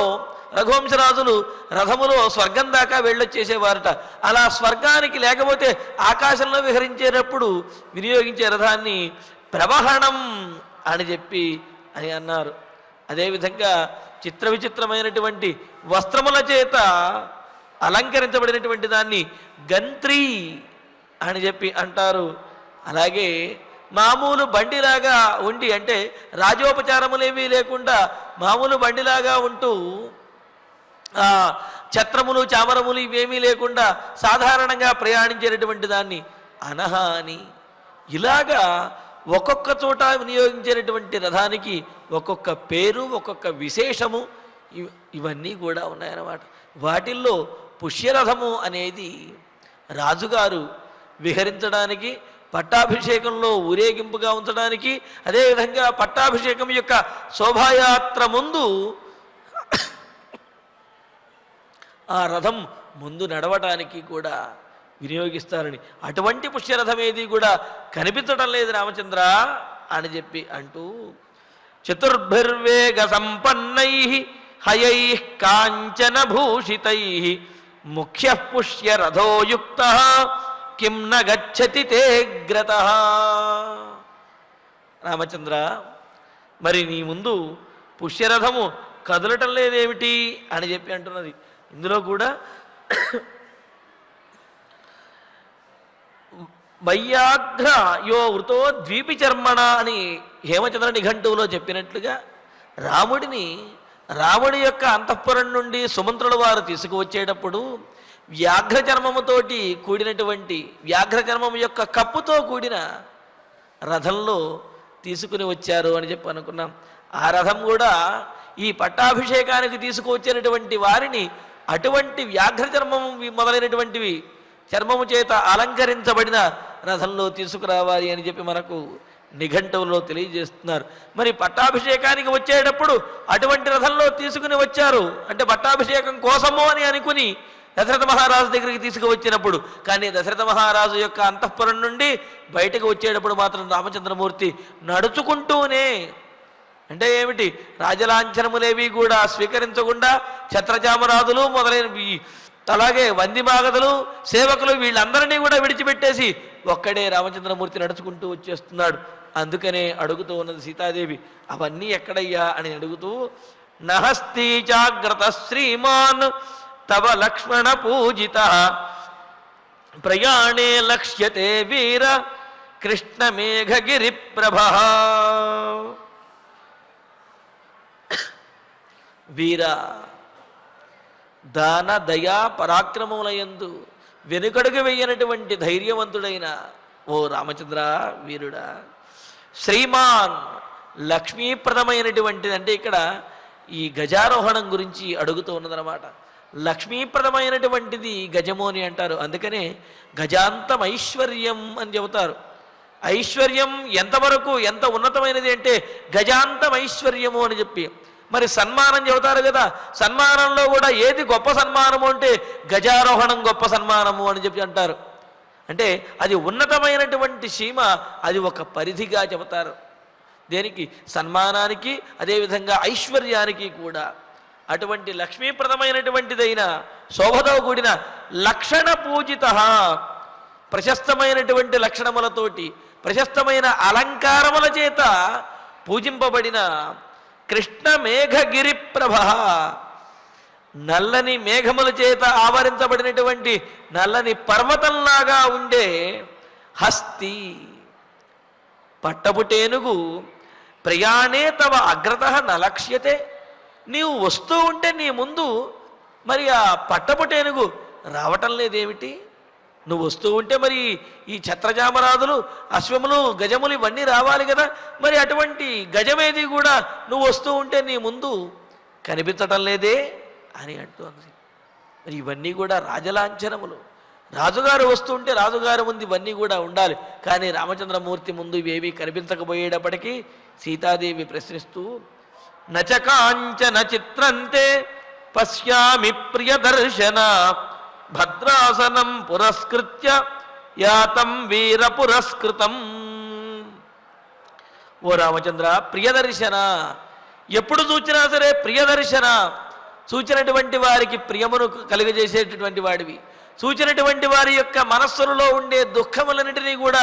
C: రఘువంశరాజులు రథములో స్వర్గం దాకా వెళ్ళొచ్చేసేవారట. అలా స్వర్గానికి లేకపోతే ఆకాశంలో విహరించేటప్పుడు వినియోగించే రథాన్ని ప్రవహణం అని చెప్పి అని అన్నారు. అదేవిధంగా చిత్ర విచిత్రమైనటువంటి వస్త్రముల చేత అలంకరించబడినటువంటి దాన్ని గంత్రి అని చెప్పి అంటారు. అలాగే మామూలు బండిలాగా ఉండి, అంటే రాజోపచారములేమీ లేకుండా మామూలు బండిలాగా ఉంటూ ఛత్రములు చామరములు ఇవేమీ లేకుండా సాధారణంగా ప్రయాణించేటటువంటి దాన్ని అనహ అని. ఇలాగా ఒక్కొక్క చోట వినియోగించేటటువంటి రథానికి ఒక్కొక్క పేరు, ఒక్కొక్క విశేషము ఇవన్నీ కూడా ఉన్నాయన్నమాట. వాటిల్లో పుష్యరథము అనేది రాజుగారు విహరించడానికి, పట్టాభిషేకంలో ఊరేగింపుగా ఉంచడానికి, అదేవిధంగా పట్టాభిషేకం యొక్క శోభాయాత్ర ముందు ఆ రథం ముందు నడవటానికి కూడా వినియోగిస్తారని. అటువంటి పుష్యరథం ఏది కూడా కనిపించడం లేదు రామచంద్ర అని చెప్పి అంటూ, చతుర్భిర్వేగ సంపన్నై హయై కాంచన భూషితై ముఖ్య పుష్యరథోయుక్త కిం న గచ్చతి తేగ్రత. రామచంద్ర, మరి నీ ముందు పుష్యరథము కదలటం లేదేమిటి అని చెప్పి అంటున్నది. ఇందులో కూడా వయ్యాఘ్ర యో వృతో ద్వీపి చర్మణ అని హేమచంద్ర నిఘంటువులో చెప్పినట్లుగా రాముడి యొక్క అంతఃపురం నుండి సుమంత్రుల వారు తీసుకువచ్చేటప్పుడు వ్యాఘ్ర చర్మముతోటి కూడినటువంటి, వ్యాఘ్ర చర్మము యొక్క కప్పుతో కూడిన రథంలో తీసుకుని వచ్చారు అని చెప్పి అనుకున్నాం. ఆ రథం కూడా ఈ పట్టాభిషేకానికి తీసుకువచ్చేటటువంటి వారిని అటువంటి వ్యాఘ్ర చర్మము మొదలైనటువంటివి చర్మము చేత అలంకరించబడిన రథంలో తీసుకురావాలి అని చెప్పి మనకు నిఘంటువులో తెలియజేస్తున్నారు. మరి పట్టాభిషేకానికి వచ్చేటప్పుడు అటువంటి రథంలో తీసుకుని వచ్చారు అంటే పట్టాభిషేకం కోసము అని అనుకుని దశరథ మహారాజు దగ్గరికి తీసుకువచ్చినప్పుడు, కానీ దశరథ మహారాజు యొక్క అంతఃపురం నుండి బయటకు వచ్చేటప్పుడు మాత్రం రామచంద్రమూర్తి నడుచుకుంటూనే, అంటే ఏమిటి, రాజలాంఛనములేవి కూడా స్వీకరించకుండా ఛత్రచామరాదులు మొదలైనవి, అలాగే వందిమాగదులు, సేవకులు వీళ్ళందరినీ కూడా విడిచిపెట్టేసి ఒక్కడే రామచంద్రమూర్తి నడుచుకుంటూ వచ్చేస్తున్నాడు. అందుకనే అడుగుతూ ఉన్నది సీతాదేవి, అవన్నీ ఎక్కడయ్యా అని అడుగుతూ, నహస్తి జాగ్రత్త శ్రీమాన్ తవ లక్ష్మణ పూజిత ప్రయాణే లక్ష్యతే వీర కృష్ణ మేఘగిరి ప్రభ. వీర, దాన దయా పరాక్రమములయందు వెనుకడుగు వెయ్యనటువంటి ధైర్యవంతుడైన ఓ రామచంద్ర వీరుడా, శ్రీమాన్ లక్ష్మీప్రదమైనటువంటిది, అంటే ఇక్కడ ఈ గజారోహణం గురించి అడుగుతూ ఉన్నదన్నమాట. లక్ష్మీప్రదమైనటువంటిది గజము అని అంటారు. అందుకనే గజాంతం ఐశ్వర్యం అని చెబుతారు. ఐశ్వర్యం ఎంతవరకు ఎంత ఉన్నతమైనది అంటే గజాంతం ఐశ్వర్యము అని చెప్పి. మరి సన్మానం చెబుతారు కదా, సన్మానంలో కూడా ఏది గొప్ప సన్మానము అంటే గజారోహణం గొప్ప సన్మానము అని చెప్పి అంటారు. అంటే అది ఉన్నతమైనటువంటి సీమ, అది ఒక పరిధిగా చెబుతారు. దేనికి? సన్మానానికి, అదేవిధంగా ఐశ్వర్యానికి కూడా. అటువంటి లక్ష్మీప్రదమైనటువంటిదైన శోభతో కూడిన లక్షణ పూజిత, ప్రశస్తమైనటువంటి లక్షణములతోటి ప్రశస్తమైన అలంకారముల చేత పూజింపబడిన కృష్ణ మేఘగిరి ప్రభ, నల్లని మేఘముల చేత ఆవరించబడినటువంటి నల్లని పర్వతంలాగా ఉండే హస్తి పట్టపుటేనుగు ప్రయాణే తవ అగ్రత నలక్ష్యతే. నీవు వస్తూ ఉంటే నీ ముందు మరి ఆ పట్టపుటేనుగు రావటం లేదేమిటి? నువ్వు వస్తూ ఉంటే మరి ఈ ఛత్రజామరాదులు, అశ్వములు, గజములు ఇవన్నీ రావాలి కదా, మరి అటువంటి గజమేది కూడా నువ్వు వస్తూ ఉంటే నీ ముందు కనిపించటం లేదే అని అంటుంది. మరి ఇవన్నీ కూడా రాజలాంఛనములు. రాజుగారు వస్తుంటే రాజుగారి ముందు ఇవన్నీ కూడా ఉండాలి. కానీ రామచంద్రమూర్తి ముందు ఇవేవి కనిపించకపోయేటప్పటికీ సీతాదేవి ప్రశ్నిస్తూ, నచకాంచన చిత్రంతే పశ్యామి ప్రియదర్శన భద్రాసనం పురస్కృత్య యాతం వీర పురస్కృతం. ఓ రామచంద్ర, ప్రియదర్శన, ఎప్పుడు చూచినా సరే ప్రియదర్శన, చూచినటువంటి వారికి ప్రియమును కలుగజేసేటటువంటి వాడివి, చూచినటువంటి వారి యొక్క మనస్సులలో ఉండే దుఃఖములన్నిటినీ కూడా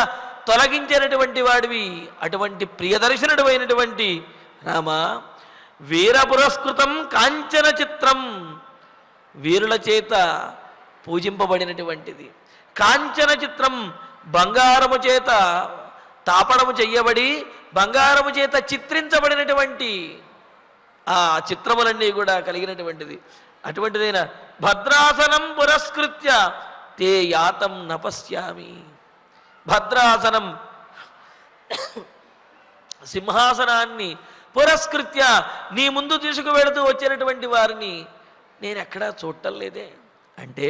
C: తొలగించేటటువంటి వాడివి. అటువంటి ప్రియదర్శనుడు అయినటువంటి రామ, వీర పురస్కృతం కాంచన చిత్రం, వీరుల చేత పూజింపబడినటువంటిది. కాంచన చిత్రం, బంగారము చేత తాపడము చెయ్యబడి బంగారము చేత చిత్రించబడినటువంటి ఆ చిత్రములన్నీ కూడా కలిగినటువంటిది. అటువంటిదైన భద్రాసనం పురస్కృత్య తే యాతం నపశ్యామి. భద్రాసనం, సింహాసనాన్ని పురస్కృత్య నీ ముందు తీసుకువెళుతూ వచ్చినటువంటి వారిని నేను ఎక్కడా చూడటం లేదే. అంటే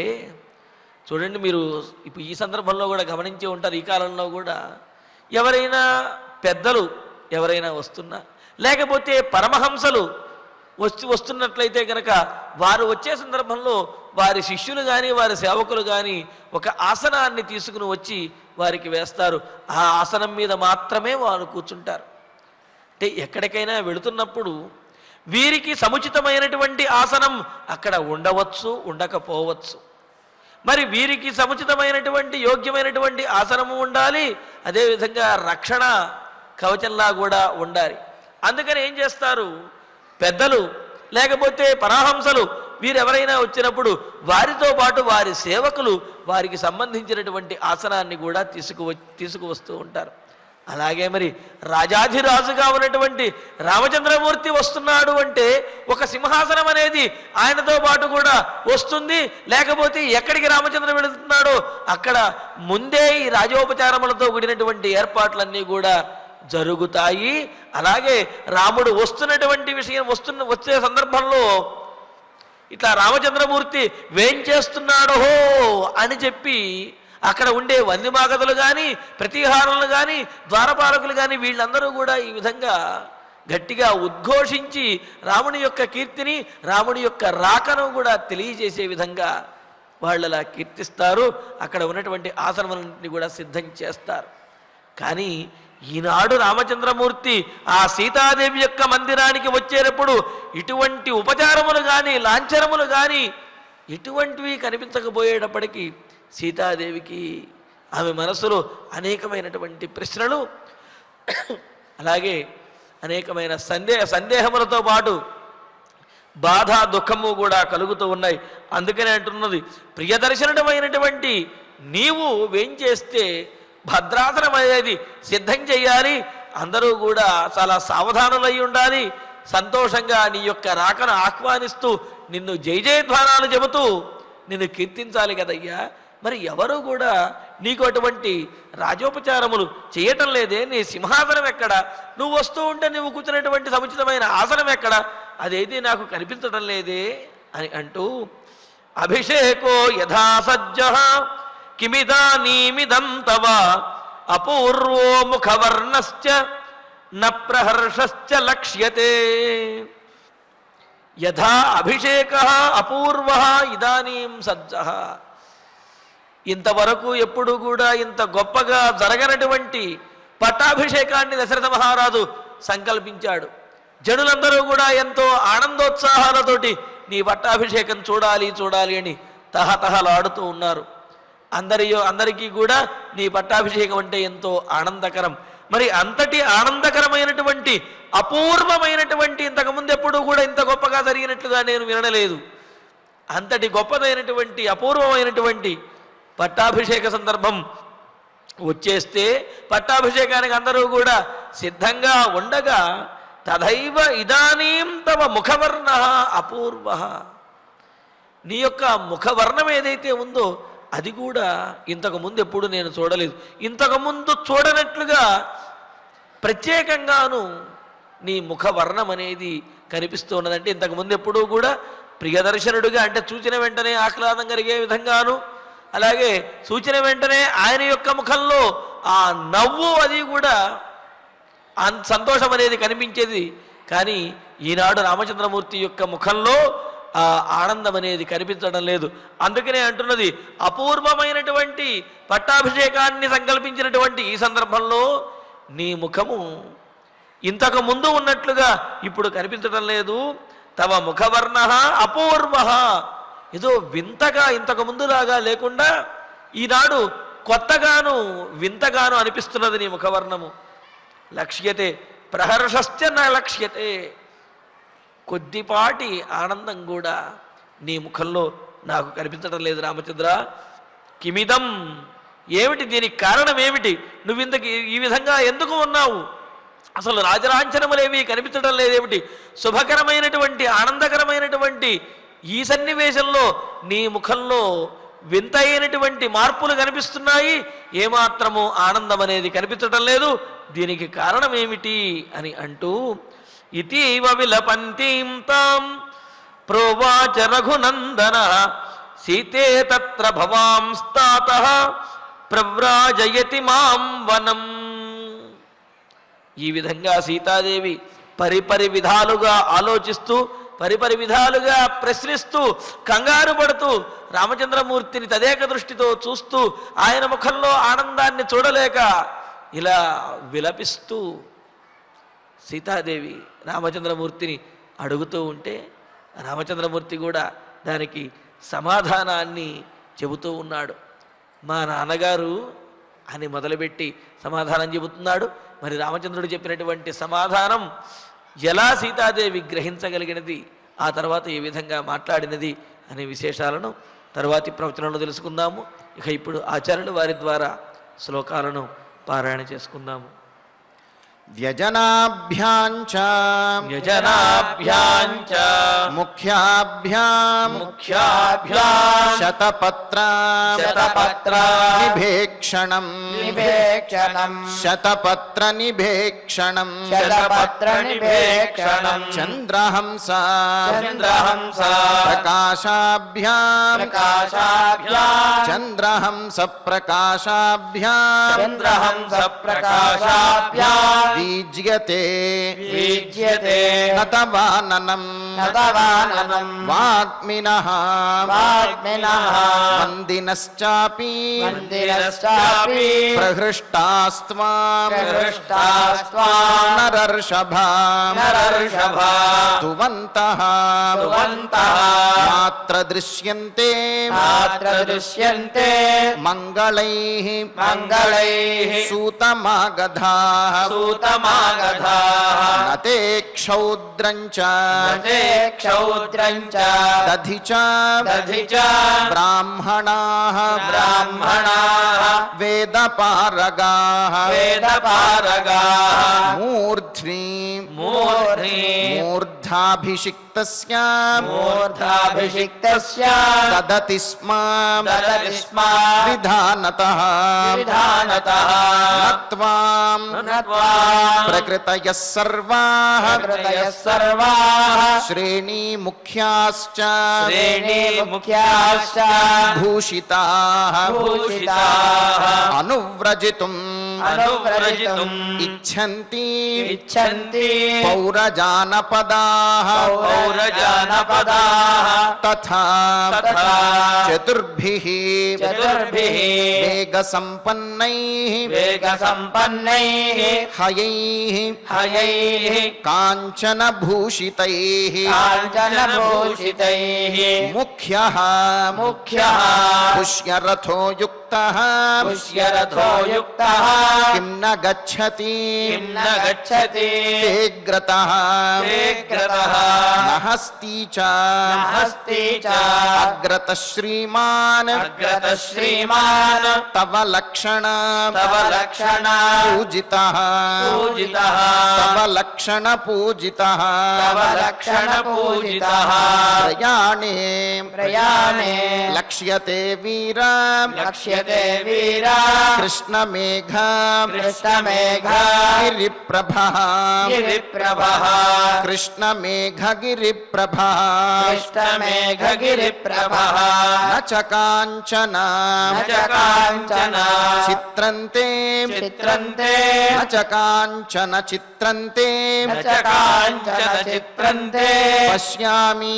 C: చూడండి, మీరు ఇప్పుడు ఈ సందర్భంలో కూడా గమనించి ఉంటారు, ఈ కాలంలో కూడా ఎవరైనా పెద్దలు ఎవరైనా వస్తున్నా, లేకపోతే పరమహంసలు వస్తున్నట్లయితే కనుక వారు వచ్చే సందర్భంలో వారి శిష్యులు కానీ వారి సేవకులు కానీ ఒక ఆసనాన్ని తీసుకుని వచ్చి వారికి వేస్తారు. ఆ ఆసనం మీద మాత్రమే వారు కూర్చుంటారు. అంటే ఎక్కడికైనా వెళుతున్నప్పుడు వీరికి సముచితమైనటువంటి ఆసనం అక్కడ ఉండవచ్చు, ఉండకపోవచ్చు. మరి వీరికి సముచితమైనటువంటి యోగ్యమైనటువంటి ఆసనము ఉండాలి, అదేవిధంగా రక్షణ కవచంలా కూడా ఉండాలి. అందుకని ఏం చేస్తారు పెద్దలు లేకపోతే పరాహంసలు వీరెవరైనా వచ్చినప్పుడు వారితో పాటు వారి సేవకులు వారికి సంబంధించినటువంటి ఆసనాన్ని కూడా తీసుకువస్తూ ఉంటారు. అలాగే మరి రాజాధిరాజుగా ఉన్నటువంటి రామచంద్రమూర్తి వస్తున్నాడు అంటే ఒక సింహాసనం అనేది ఆయనతో పాటు కూడా వస్తుంది. లేకపోతే ఎక్కడికి రామచంద్ర వెళుతున్నాడో అక్కడ ముందే ఈ రాజోపచారములతో కూడినటువంటి ఏర్పాట్లన్నీ కూడా జరుగుతాయి. అలాగే రాముడు వస్తున్నటువంటి విషయం వచ్చే సందర్భంలో ఇట్లా రామచంద్రమూర్తి వేంచేస్తున్నాడో అని చెప్పి అక్కడ ఉండే వందిమాగతులు కానీ ప్రతిహారులు కానీ ద్వారపాలకులు కానీ వీళ్ళందరూ కూడా ఈ విధంగా గట్టిగా ఉద్ఘోషించి రాముని యొక్క కీర్తిని రాముని యొక్క రాకను కూడా తెలియజేసే విధంగా వాళ్ళు అలా కీర్తిస్తారు. అక్కడ ఉన్నటువంటి ఆసనములన్నింటినీ కూడా సిద్ధం చేస్తారు. కానీ ఈనాడు రామచంద్రమూర్తి ఆ సీతాదేవి యొక్క మందిరానికి వచ్చేటప్పుడు ఇటువంటి ఉపచారములు కానీ లాంఛనములు కానీ ఎటువంటివి కనిపించకపోయేటప్పటికీ సీతాదేవికి ఆమె మనసులో అనేకమైనటువంటి ప్రశ్నలు, అలాగే అనేకమైన సందేహములతో పాటు బాధ దుఃఖము కూడా కలుగుతూ ఉన్నాయి. అందుకనే అంటున్నది, ప్రియదర్శనమైనటువంటి నీవు వేం చేస్తే భద్రాసనం అనేది సిద్ధం చేయాలి. అందరూ కూడా చాలా సావధానులై ఉండాలి. సంతోషంగా నీ యొక్క రాకను ఆహ్వానిస్తూ నిన్ను జయజయధ్వానాలు చెబుతూ నిన్ను కీర్తించాలి కదయ్యా. మరి ఎవరు కూడా నీకు అటువంటి రాజోపచారములు చేయటం లేదే. నీ సింహాసనం ఎక్కడ? నువ్వు వస్తూ ఉంటే నువ్వు కూర్చున్నటువంటి సముచితమైన ఆసనం ఎక్కడ? అదేది నాకు కనిపించడం లేదే అని అంటూ అభిషేకో యథా సజ్జః కిమిదానీమిదం తవ అపూర్వో ముఖవర్ణశ్చ న ప్రహర్షశ్చ లక్ష్యతే. యథా అభిషేకః అపూర్వః ఇదానీం సజ్జః. ఇంతవరకు ఎప్పుడు కూడా ఇంత గొప్పగా జరగనటువంటి పట్టాభిషేకాన్ని దశరథ మహారాజు సంకల్పించాడు. జనులందరూ కూడా ఎంతో ఆనందోత్సాహాలతోటి నీ పట్టాభిషేకం చూడాలి చూడాలి అని తహతహలాడుతూ ఉన్నారు. అందరికీ కూడా నీ పట్టాభిషేకం అంటే ఎంతో ఆనందకరం. మరి అంతటి ఆనందకరమైనటువంటి అపూర్వమైనటువంటి ఇంతకుముందు ఎప్పుడూ కూడా ఇంత గొప్పగా జరిగినట్లుగా నేను వినలేదు. అంతటి గొప్పదైనటువంటి అపూర్వమైనటువంటి పట్టాభిషేక సందర్భం వచ్చేస్తే పట్టాభిషేకానికి అందరూ కూడా సిద్ధంగా ఉండగా తథైవ ఇదానీం తవ ముఖవర్ణ అపూర్వ. నీ యొక్క ముఖవర్ణం ఏదైతే ఉందో అది కూడా ఇంతకుముందు ఎప్పుడు నేను చూడలేదు. ఇంతకుముందు చూడనట్లుగా ప్రత్యేకంగాను నీ ముఖవర్ణం అనేది కనిపిస్తూ ఉన్నదంటే ఇంతకుముందు ఎప్పుడూ కూడా ప్రియదర్శనుడిగా అంటే చూచిన వెంటనే ఆహ్లాదం కలిగే విధంగాను, అలాగే చూచిన వెంటనే ఆయన యొక్క ముఖంలో ఆ నవ్వు అది కూడా సంతోషం అనేది కనిపించేది. కానీ ఈనాడు రామచంద్రమూర్తి యొక్క ముఖంలో ఆ ఆనందం అనేది కనిపించడం లేదు. అందుకనే అంటున్నది, అపూర్వమైనటువంటి పట్టాభిషేకాన్ని సంకల్పించినటువంటి ఈ సందర్భంలో నీ ముఖము ఇంతకు ముందు ఉన్నట్లుగా ఇప్పుడు కనిపించడం లేదు. తవ ముఖవర్ణ అపూర్వ. ఏదో వింతగా ఇంతకు ముందులాగా లేకుండా ఈనాడు కొత్తగాను వింతగాను అనిపిస్తున్నది నీ ముఖవర్ణము. లక్ష్యతే ప్రహర్షశ్చ న లక్ష్యతే. కొద్దిపాటి ఆనందం కూడా నీ ముఖంలో నాకు కనిపించడం లేదు రామచంద్ర. కిమిదం, ఏమిటి దీనికి కారణం ఏమిటి? నువ్వు ఇంతకు ఈ విధంగా ఎందుకు ఉన్నావు? అసలు రాజలాంఛనములేవి కనిపించడం లేదేమిటి? శుభకరమైనటువంటి ఆనందకరమైనటువంటి ఈ సన్నివేశంలో నీ ముఖంలో వింత అయినటువంటి మార్పులు కనిపిస్తున్నాయి, ఏమాత్రము ఆనందం అనేది కనిపించడం లేదు. దీనికి కారణం ఏమిటి అని అంటూ ఇతీవ విలపంతీం తాం ప్రోవాచ రఘునందన సీతే తత్ర భవాంస్తాతః ప్రవ్రాజయతి మాం వనం. ఈ విధంగా సీతాదేవి పరిపరి విధాలుగా ఆలోచిస్తూ పరిపరి విధాలుగా ప్రశ్నిస్తూ కంగారు పడుతూ రామచంద్రమూర్తిని తదేక దృష్టితో చూస్తూ ఆయన ముఖంలో ఆనందాన్ని చూడలేక ఇలా విలపిస్తూ సీతాదేవి రామచంద్రమూర్తిని అడుగుతూ ఉంటే రామచంద్రమూర్తి కూడా దానికి సమాధానాన్ని చెబుతూ ఉన్నాడు. మా నాన్నగారు అని మొదలుపెట్టి సమాధానం చెబుతున్నాడు. మరి రామచంద్రుడు చెప్పినటువంటి సమాధానం ఎలా సీతాదేవి గ్రహించగలిగినది, ఆ తర్వాత ఏ విధంగా మాట్లాడినది అనే విశేషాలను తర్వాతి ప్రవచనంలో తెలుసుకుందాము. ఇక ఇప్పుడు ఆచార్యులు వారి ద్వారా శ్లోకాలను పారాయణ చేసుకుందాము.
A: వ్యజనాభ్యాంచ
C: వ్యజనాభ్యాంచ
A: ముఖ్యాభ్యాం శతపత్ర నిభేక్షణం శతపత్ర నిభేక్షణం చంద్రహంస ప్రకాశాభ్యాం చంద్రహంస ప్రకాశాభ్యాం వీజ్యతే నతవాననం వాగ్మినః వందినశ్చాపి ప్రహృష్టాస్త్వాం నరర్షభా స్తువంతః మాత్ర దృశ్యంతే మంగళైః సూతమాగధాః నతే క్షౌద్రంచ దధి చ బ్రాహ్మణాః వేదపారగాః మూర్ధ్ని మూర్ధాభిషిక్తస్య దదతి స్మ విధానతః నత్వాం ప్రకృతయః సర్వాః శ్రేణీముఖ్యాశ్చ భూషితాః అనువ్రజితుం ఇచ్ఛంతి పౌరజానపదాః తథా చతుర్భిః వేగసంపన్నైః హయైః కాంచనభూషితైః ముఖ్యః పుష్యరథో యుక్తః కిం న గచ్చతి తేగ్రతః నహస్తి చ అగ్రతః శ్రీమాన్ తవ లక్షణ పూజితః తవ లక్షణ పూజితః ప్రయాణే లక్ష్యతే వీరా కృష్ణమేఘ గిరిప్రభః కృష్ణమేఘ గిరిప్రభః న చ కాంచన చిత్రంతే న చ కాంచన చిత్రంతే పశ్యామి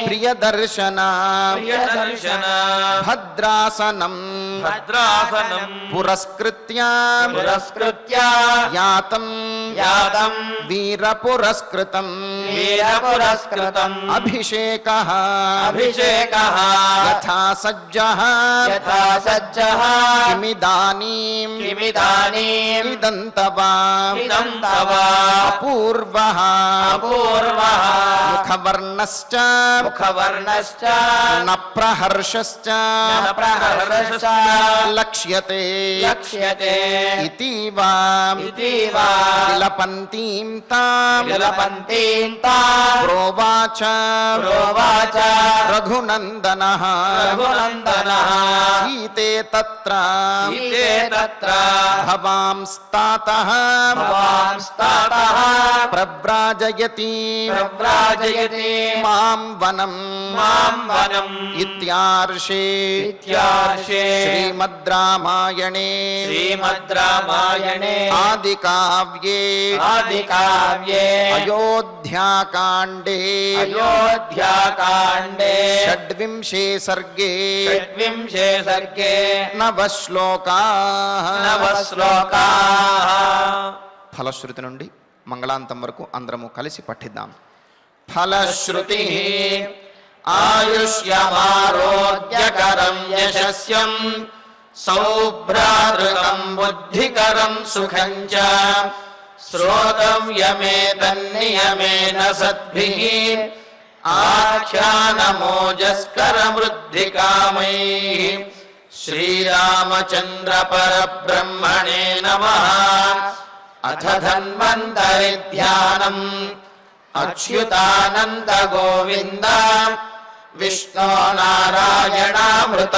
A: ప్రియదర్శన భద్రాసనం పురస్కృత్య యాతం यातं वीरपुरस्कृतं वीरपुरस्कृतम् अभिषेकः अभिषेकः यथा सज्जः किमिदानीम् इदं तव अपूर्वः मुखवर्णश्च न प्रहर्षश्च लक्ष्यते इतीव विलपन्तीं तां प्रोवाच रघुनन्दनः सीते तत्र भवांस्तातः प्रव्राजयति मां वनम् इत्यार्षे श्रीमद् रामायणे आदिकाव्ये अयोध्याकाण्डे षड्विंशे सर्गे नवश्लोकाः ఫలశ్రుతి నుండి మంగళాంతం వరకు అందరము కలిసి పఠిద్దాం. ఫలశ్రుతి ఆయుష్యమారోగ్యకరం యశస్యం సౌభ్రాతృకం బుద్ధికరం సుఖం చ శ్రోతవ్యమేతన్నియమేన సద్భిః ఆఖ్యానమోజస్కరమృద్ధికామైః. శ్రీరామచంద్ర పరబ్రహ్మణే నమః. అథ ధన్వంతరి ధ్యానం అచ్యుతానంద గోవింద విష్ణో నారాయణామృత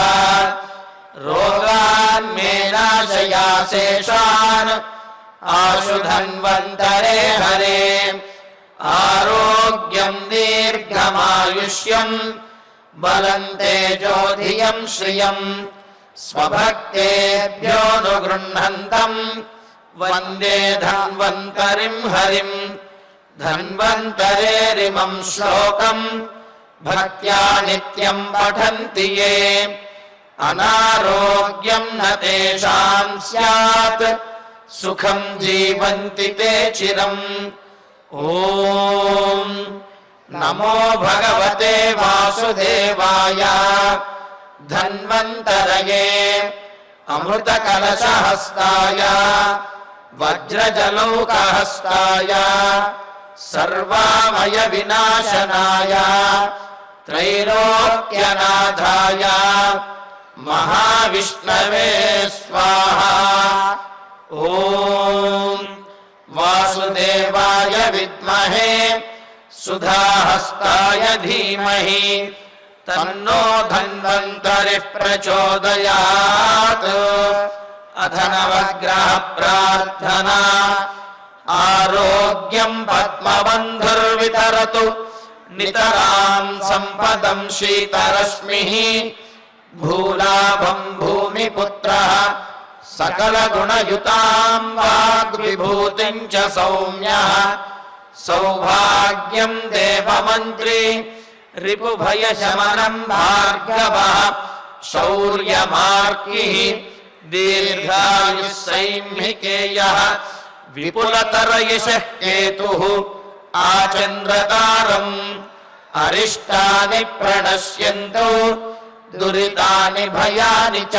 A: రోగాన్ మే నాశయాశేషాన్ ఆశు ధన్వంతరే హరే. ఆరోగ్యం దీర్ఘమాయుష్యం బలం తేజోధియం శ్రియం స్వభక్తేభ్యోనుగృహంతం వందే ధన్వంతరిం హరిం. ధన్వంతరేరిమం శ్లోకం భక్త్యా నిత్యం పఠంతి యే అనారోగ్యం న తేషాం స్యాత్ సుఖం జీవంతి తే చిరం. ఓం నమో భగవతే వాసుదేవాయ. ధన్వంతరయే అమృతకలశహస్తాయ వజ్రజలౌకహస్తాయ సర్వామయ వినాశనాయ త్రైలోక్యనాథాయ మహావిష్ణవే స్వాహా. ఓం వాసుదేవాయ విద్మహే సుధాహస్తాయ ధీమహి తన్నో ధన్వంతరిః ప్రచోదయాత్. అథ నవగ్రహ ప్రార్థనా. ఆరోగ్యం పద్మబంధుర్వితరతు నితరాం సంపదం శీతరశ్మిః. భూలాభం భూమిపుత్రః సకలగుణయుతాం వాగ్విభూతిం చ సౌమ్యః. సౌభాగ్యం దేవమంత్రి రిపుభయశమనం భార్గవః. శౌర్యమార్కిః దీర్ఘాయుస్సైంహికేయః. విపులతరయశః కేతుః ఆచంద్రతారం. అరిష్టాని ప్రణశ్యంతు దురితాని భయాని చ.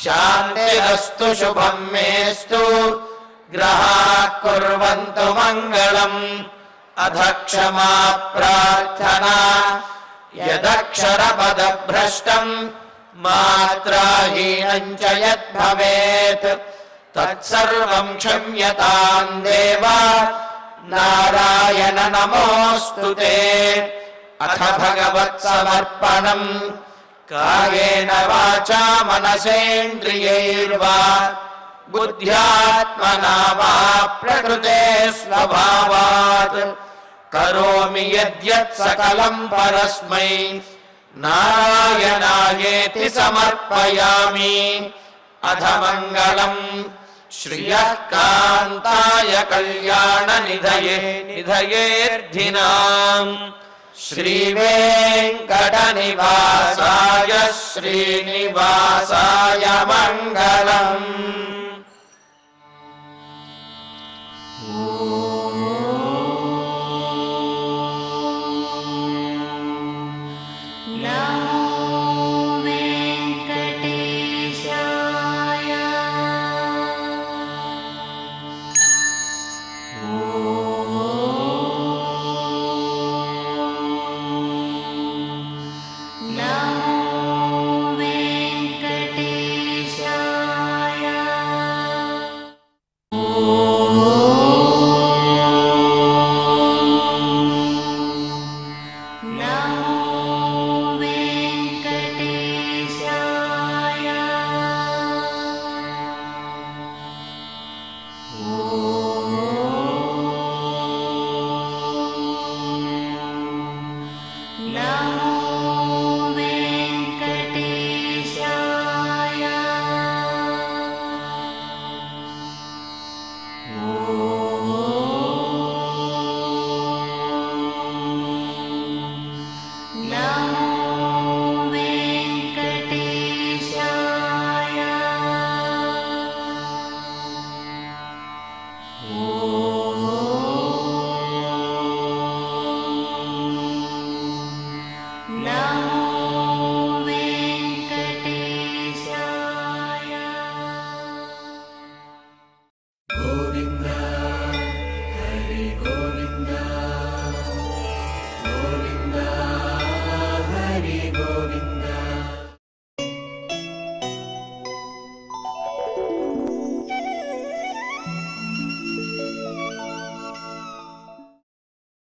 A: శాంతిరస్తు శుభం మేస్తు గ్రహాః కుర్వంతు మంగళం. అథ క్షమా ప్రార్థనా. యదక్షరపదభ్రష్టం మాత్రాహీనం చ యద్భవేత్ తత్సర్వం క్షమ్యతాం దేవ నారాయణ నమోస్తుతే. అథ భగవత్సమర్పణం. కాయేన వాచా మనసేంద్రియైర్వా బుద్ధ్యాత్మనా వా ప్రకృతే స్వభావాత్ కరోమి యద్యత్ సకలం పరస్మై నారాయణాయేతి సమర్పయామి. అథ మంగళం శ్రియః కాంతాయ కళ్యాణ నిధయే నిధయేర్థినాం. శ్రీవేంకటనివాసాయ శ్రీనివాసాయ మంగళం.